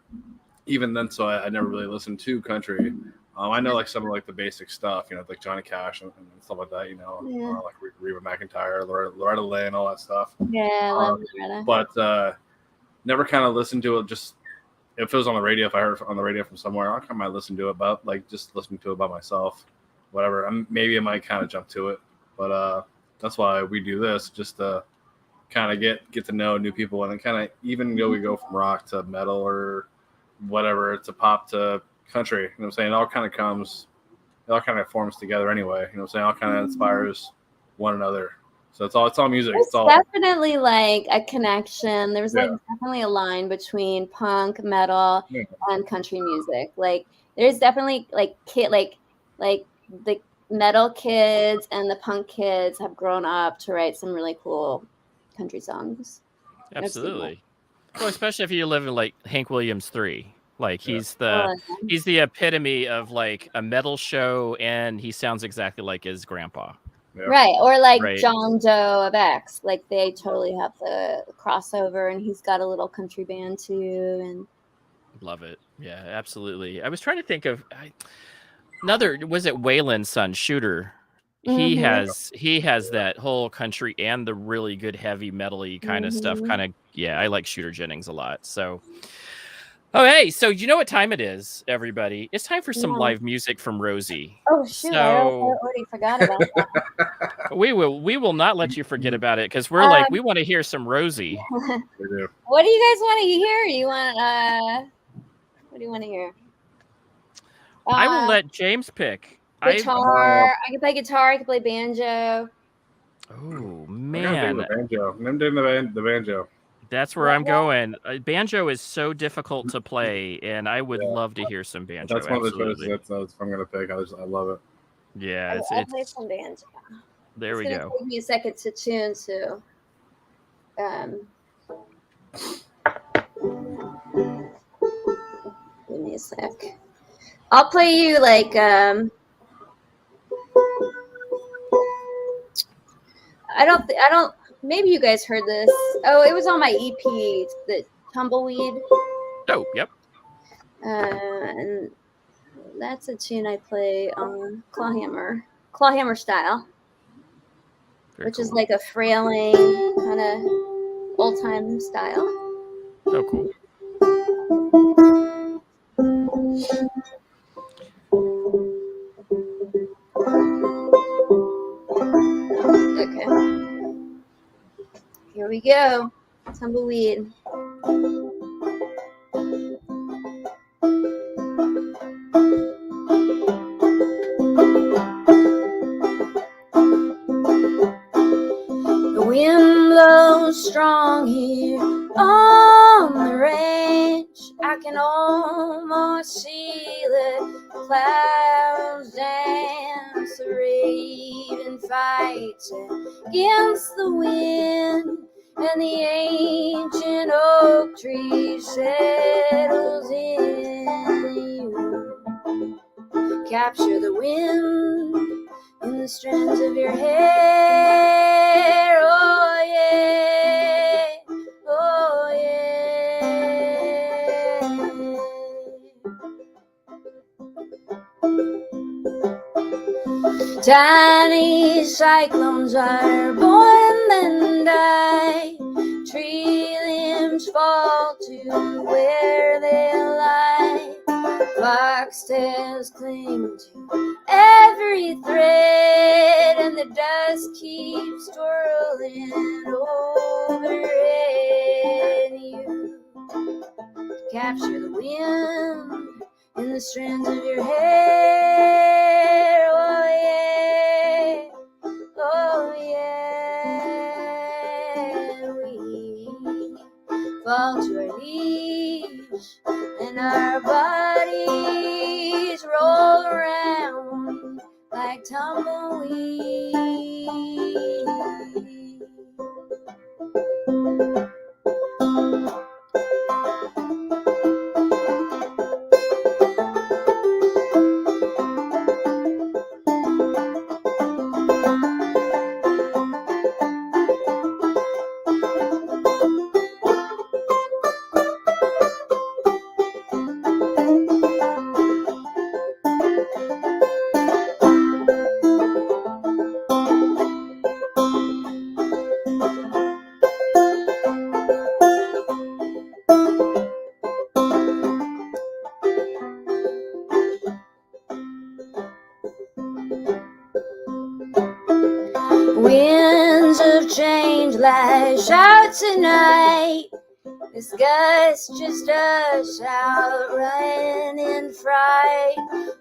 Even then, so I never really listened to country. I know like some of like the basic stuff, like Johnny Cash and stuff like that, like Reba McEntire, Loretta Lynn, all that stuff. Yeah, I love Loretta. But never kind of listened to it. Just if it was on the radio, if I heard it on the radio from somewhere, I kind of might listen to it, but like just listening to it by myself, whatever. Maybe I might kind of jump to it, but that's why we do this, just to kind of get to know new people, and then kind of even we go from rock to metal or whatever to pop to country. You know what I'm saying? It all kind of forms together anyway. You know what I'm saying? It all kind of inspires one another. So it's all music. There's It's all definitely like a connection. There's like definitely a line between punk, metal, and country music. Like there's definitely like the metal kids and the punk kids have grown up to write some really cool country songs. Absolutely. Well, especially if you live in like Hank Williams 3. Like Yeah. he's the epitome of like a metal show, and he sounds exactly like his grandpa. Yeah. Right. Or like Right. John Doe of X. Like they totally have the crossover, and he's got a little country band too. And Love it. Yeah, absolutely. I was trying to think of another. Was it Waylon's son, Shooter? He has that whole country and the really good heavy metal-y kind of stuff. Yeah, I like Shooter Jennings a lot. So, oh hey, so you know what time it is, everybody? It's time for some live music from Rosie. Oh shoot! I already forgot about that. We will not let you forget about it because we're like we want to hear some Rosie. We do. What do you guys want to hear? You want what do you want to hear? I will let James pick. Guitar. I can play guitar. I can play banjo. Oh I man, gotta do the banjo. I'm doing the banjo. That's where I'm going. Banjo is so difficult to play, and I would love to hear some banjo. That's one of the choices that's I'm gonna pick. I love it. Yeah, I'll play some banjo. There we go. Take me a second to tune to. Give me a sec. I'll play you like I don't. Maybe you guys heard this. Oh, it was on my EP, the Tumbleweed. Oh, yep. And that's a tune I play on clawhammer style, which is like a frailing kind of old time style. Oh, cool. Okay. Here we go. Tumbleweed. The wind blows strong here on the range. I can almost see the clouds dance, the raven fights against the wind, and the ancient oak tree settles in you. Capture the wind in the strands of your hair, oh yeah, oh yeah. Tiny cyclones are born and die. Tree limbs fall to where they lie. Foxtails cling to every thread, and the dust keeps twirling overhead. You capture the wind in the strands of your hair, oh yeah, oh yeah. We fall to our knees, and our bodies roll around like tumbleweeds. Winds of change lash out tonight. The skies just us out, running in fright.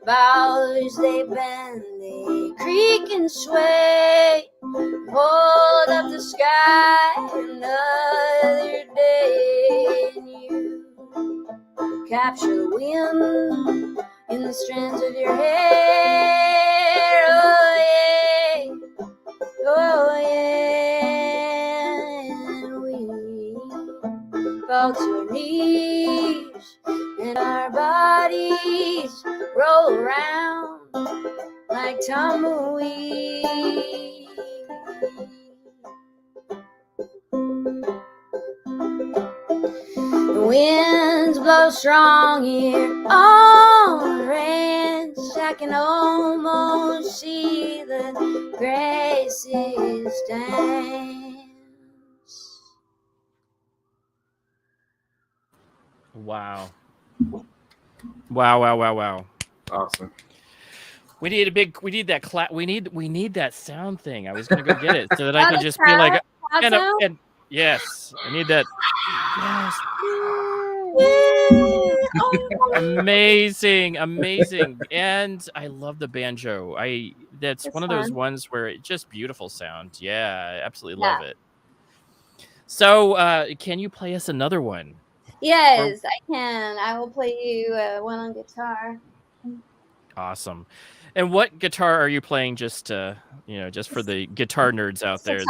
Boughs they bend, they creak and sway. Hold up the sky another day, and you capture the wind in the strands of your hair, oh yeah, oh yeah. And we fall to our knees, and our like tumbleweed. The winds blow strong here on the ranch. I can almost see the graces dance. Wow. Wow. Awesome. We need we need that sound thing. I was gonna go get it so that I can just be like, and yes, I need that. Yes. Amazing. And I love the banjo. That's one of those ones where it's just beautiful sound. Yeah, I absolutely love it. So can you play us another one? Yes, I can. I will play you one on guitar. Awesome. And what guitar are you playing? Just just for the guitar nerds out there. It's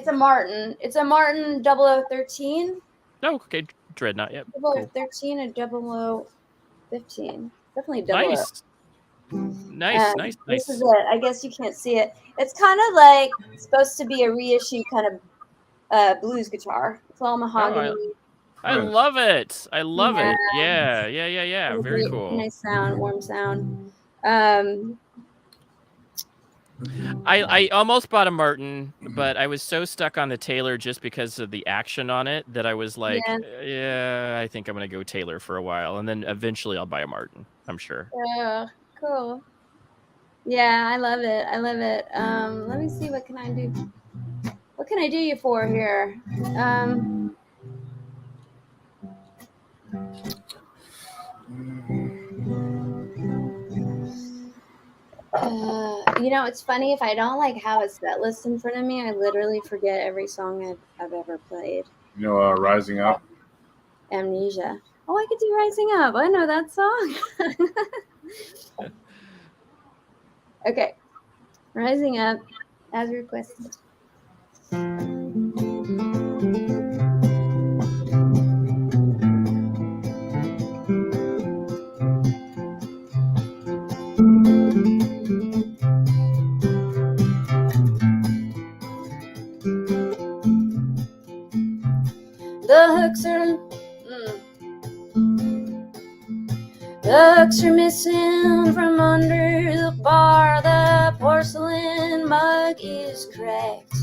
a Martin. It's a Martin 0013. Oh, okay. Dreadnought. Yep. 0013 and 0015. Definitely 00. Nice. This is it. I guess you can't see it. It's kind of like supposed to be a reissue kind of blues guitar. It's all mahogany. I love it. I love it. Yeah. Very cool. Nice sound, warm sound. I almost bought a Martin, but I was so stuck on the Taylor just because of the action on it that I was like, yeah I think I'm gonna go Taylor for a while, and then eventually I'll buy a Martin. I'm sure. Yeah, cool. Yeah, I love it. Let me see, what can I do? What can I do you for here? It's funny, if I don't have a set list in front of me, I literally forget every song I've ever played. Rising Up. Amnesia. Oh, I could do Rising Up. I know that song. Okay. Rising Up, as requested. The hooks are missing from under the bar. The porcelain mug is cracked.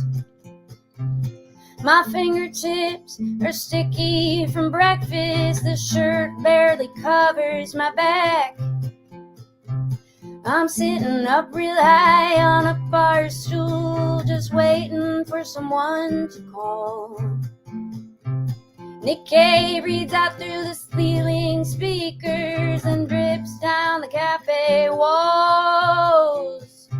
My fingertips are sticky from breakfast. The shirt barely covers my back. I'm sitting up real high on a bar stool, just waiting for someone to call. Nick Cave reads out through the ceiling speakers and drips down the cafe walls.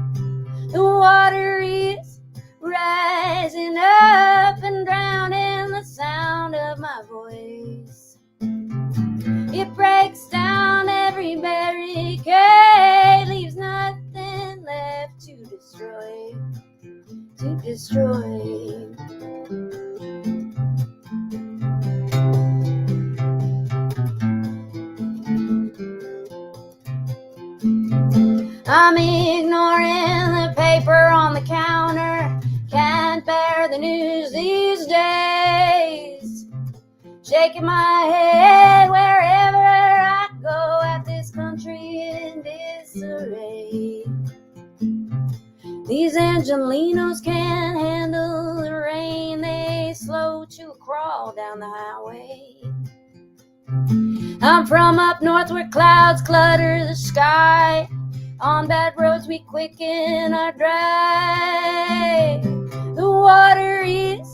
The water is rising up and drowning the sound of my voice. It breaks down every barricade, leaves nothing left to destroy. I'm ignoring the paper on the counter. Can't bear the news these days. Shaking my head wherever I go at this country in disarray. These Angelinos can't handle the rain. They slow to a crawl down the highway. I'm from up north where clouds clutter the sky. On bad roads we quicken our drive. The water is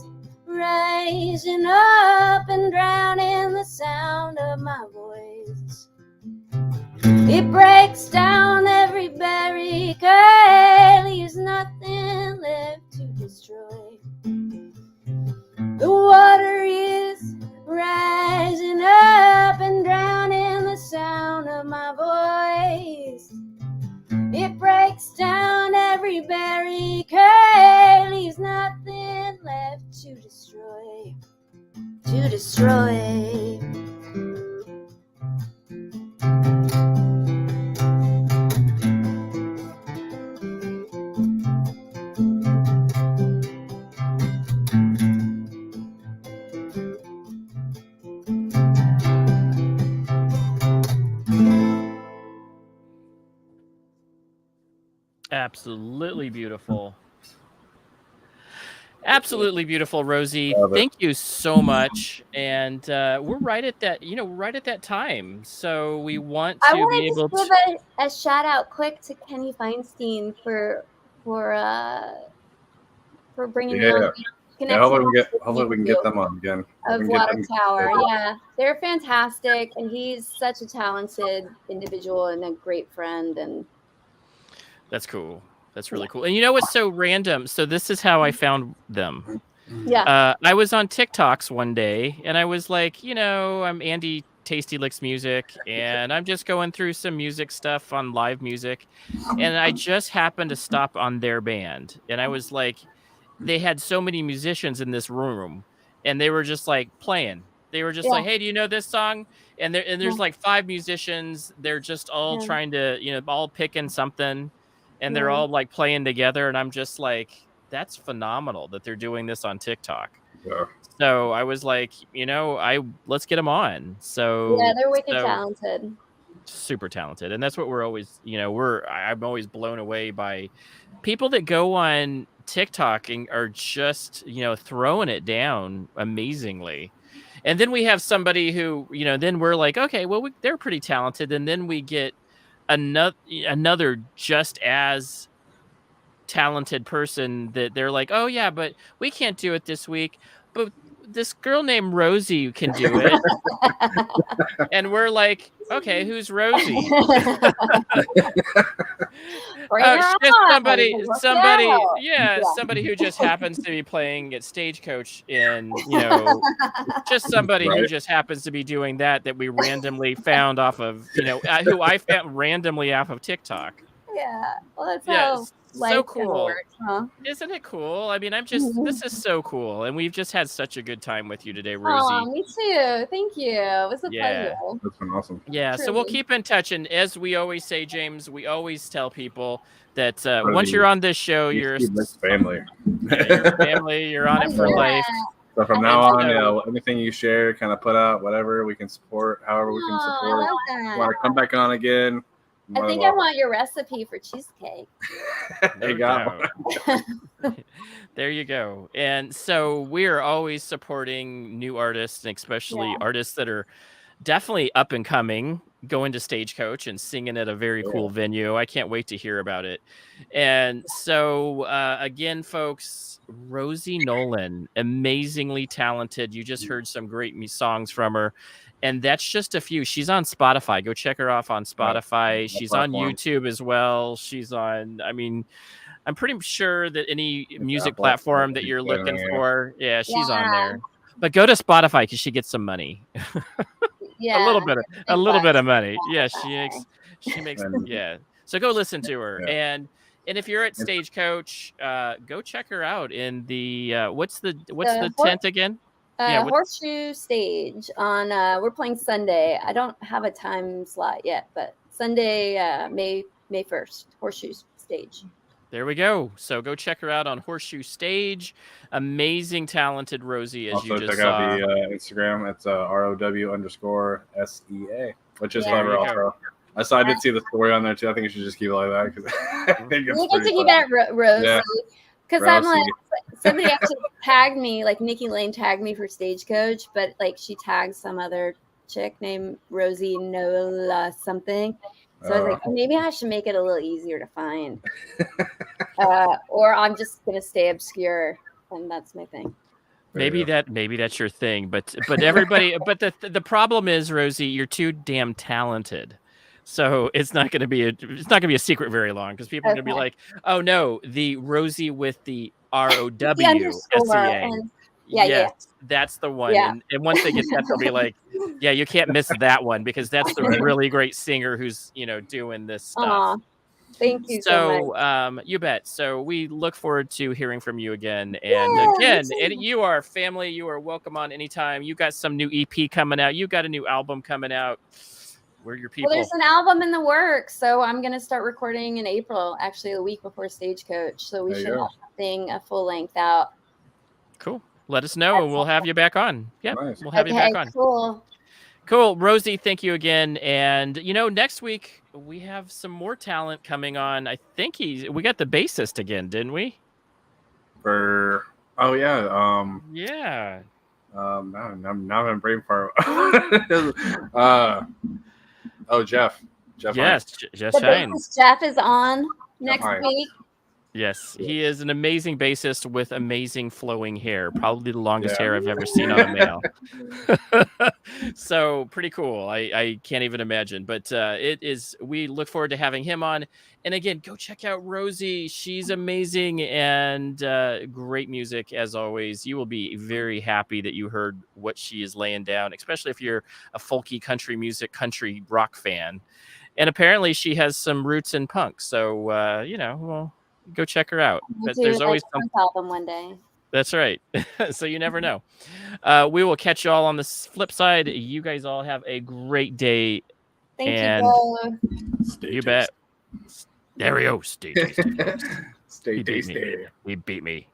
rising up and drowning the sound of my voice. It breaks down every barricade, leaves nothing left to destroy. The water is rising up and drowning the sound of my voice. It breaks down every barricade, leaves nothing left to destroy. Absolutely beautiful. Absolutely beautiful, Rosie. Love it. Thank you so much. And we're right at that, right at that time. So we want I to be wanted able to to. give a shout out quick to Kenny Feinstein for uh for bringing me on, Yeah. Yeah, connecting hopefully we can you get them on again. We of can get Water them. Tower. Yeah, they're fantastic, and he's such a talented individual and a great friend. And That's cool. That's really cool. And you know what's so random? So this is how I found them. yeah, I was on TikToks one day and I was like, I'm Andy Tasty Licks Music and I'm just going through some music stuff on live music. And I just happened to stop on their band. And I was like, they had so many musicians in this room and they were just like playing. They were just yeah, like, hey, do you know this song? There's yeah, like 5 musicians. They're just all yeah, trying to, all picking something and they're yeah. all like playing together. And I'm just like, that's phenomenal that they're doing this on TikTok. Yeah. So I was like, let's get them on. Yeah, they're wicked So talented. super talented. And that's what we're always, I'm always blown away by people that go on TikTok and are just, throwing it down amazingly. And then we have somebody who, then we're like, okay, well, they're pretty talented. And then we get another just as talented person that they're like, oh yeah, but we can't do it this week. But this girl named Rosie can do it. And we're like, okay, who's Rosie? Just somebody who just happens to be playing at Stagecoach and, just somebody who Right. just happens to be doing that we randomly found off of, who I found randomly off of TikTok. Yeah, well, that's Yeah, how so life cool. works, huh? Isn't it cool? I mean, this is so cool. And we've just had such a good time with you today, Oh, Rosie. me too. Thank you. It was a Yeah. pleasure. That's been awesome. Yeah, so we'll Truly. keep in touch. And as we always say, James, we always tell people that once you're on this show, you're family. you're family, you're on it for life. So from And now on, so- anything you share, kind of put out, whatever we can support, however we can Oh, I support. love that. Want to come back on again? I think I want your recipe for cheesecake. They got one. There you go. And so we're always supporting new artists, and especially artists that are definitely up and coming, going to Stagecoach and singing at a very cool venue. I can't wait to hear about it. And so again, folks, Rosy Nolan, amazingly talented. You just heard some great songs from her. And that's just a few. She's on Spotify. Go check her off on Spotify. She's on YouTube as well. She's on, I'm pretty sure that any music platform that you're looking for, she's on there. But go to Spotify because she gets some money. Yeah, a little bit of money. Yeah, she makes So go listen to her. Yeah. And if you're at Stagecoach, go check her out in the what's the The tent again? Horseshoe Stage on we're playing Sunday. I don't have a time slot yet, but Sunday, May 1st, Horseshoe Stage. There we go. So go check her out on Horseshoe Stage. Amazing, talented Rosie, as Also you just check saw. out the Instagram. It's ROW_SEA, which is clever also. I did see the story on there too. I think you should just keep it like that because We get to keep that Rosie. Because I'm like, somebody actually tagged me, like Nikki Lane tagged me for Stagecoach, but like she tagged some other chick named Rosy Nolan something. So I was like, maybe I should make it a little easier to find. Or I'm just gonna stay obscure, and that's my thing. Maybe that's your thing, but everybody, but the problem is, Rosie, you're too damn talented. So it's not going to be a secret very long because people are going to be like, oh no, the Rosie with the ROWSEA. Yes, that's the one. Yeah. And once they get that, they'll be like, yeah, you can't miss that one because that's the really great singer who's, doing this stuff. Aww, thank you so much. You bet. So we look forward to hearing from you again. And again, and you are family. You are welcome on anytime. You got some new EP coming out. You got a new album coming out. We're your people. Well, there's an album in the works, so I'm going to start recording in April, actually a week before Stagecoach. So we should have something a full length out. Cool. Let us know, and we'll have you back on. Yeah, we'll have you back on. Cool. Cool. Rosie, thank you again. And, next week, we have some more talent coming on. I think we got the bassist again, didn't we? Oh yeah. Yeah. Now I'm brain fart. Jeff. Yes, Hines. Jeff The Shines. bassist Jeff is on next Hines. week. Yes, he is an amazing bassist with amazing flowing hair. Probably the longest hair I've ever seen on a male. So pretty cool. I can't even imagine. But it is. We look forward to having him on. And again, go check out Rosy. She's amazing and great music as always. You will be very happy that you heard what she is laying down, especially if you're a folky country music, country rock fan. And apparently, she has some roots in punk. So well. Go check her out. But there's always some album one day. That's right. So you never know. We will catch you all on the flip side. You guys all have a great day. Thank and you, Bo. You bet. Stereo. Stay tasty. Stay He beat tasty. me. He beat me.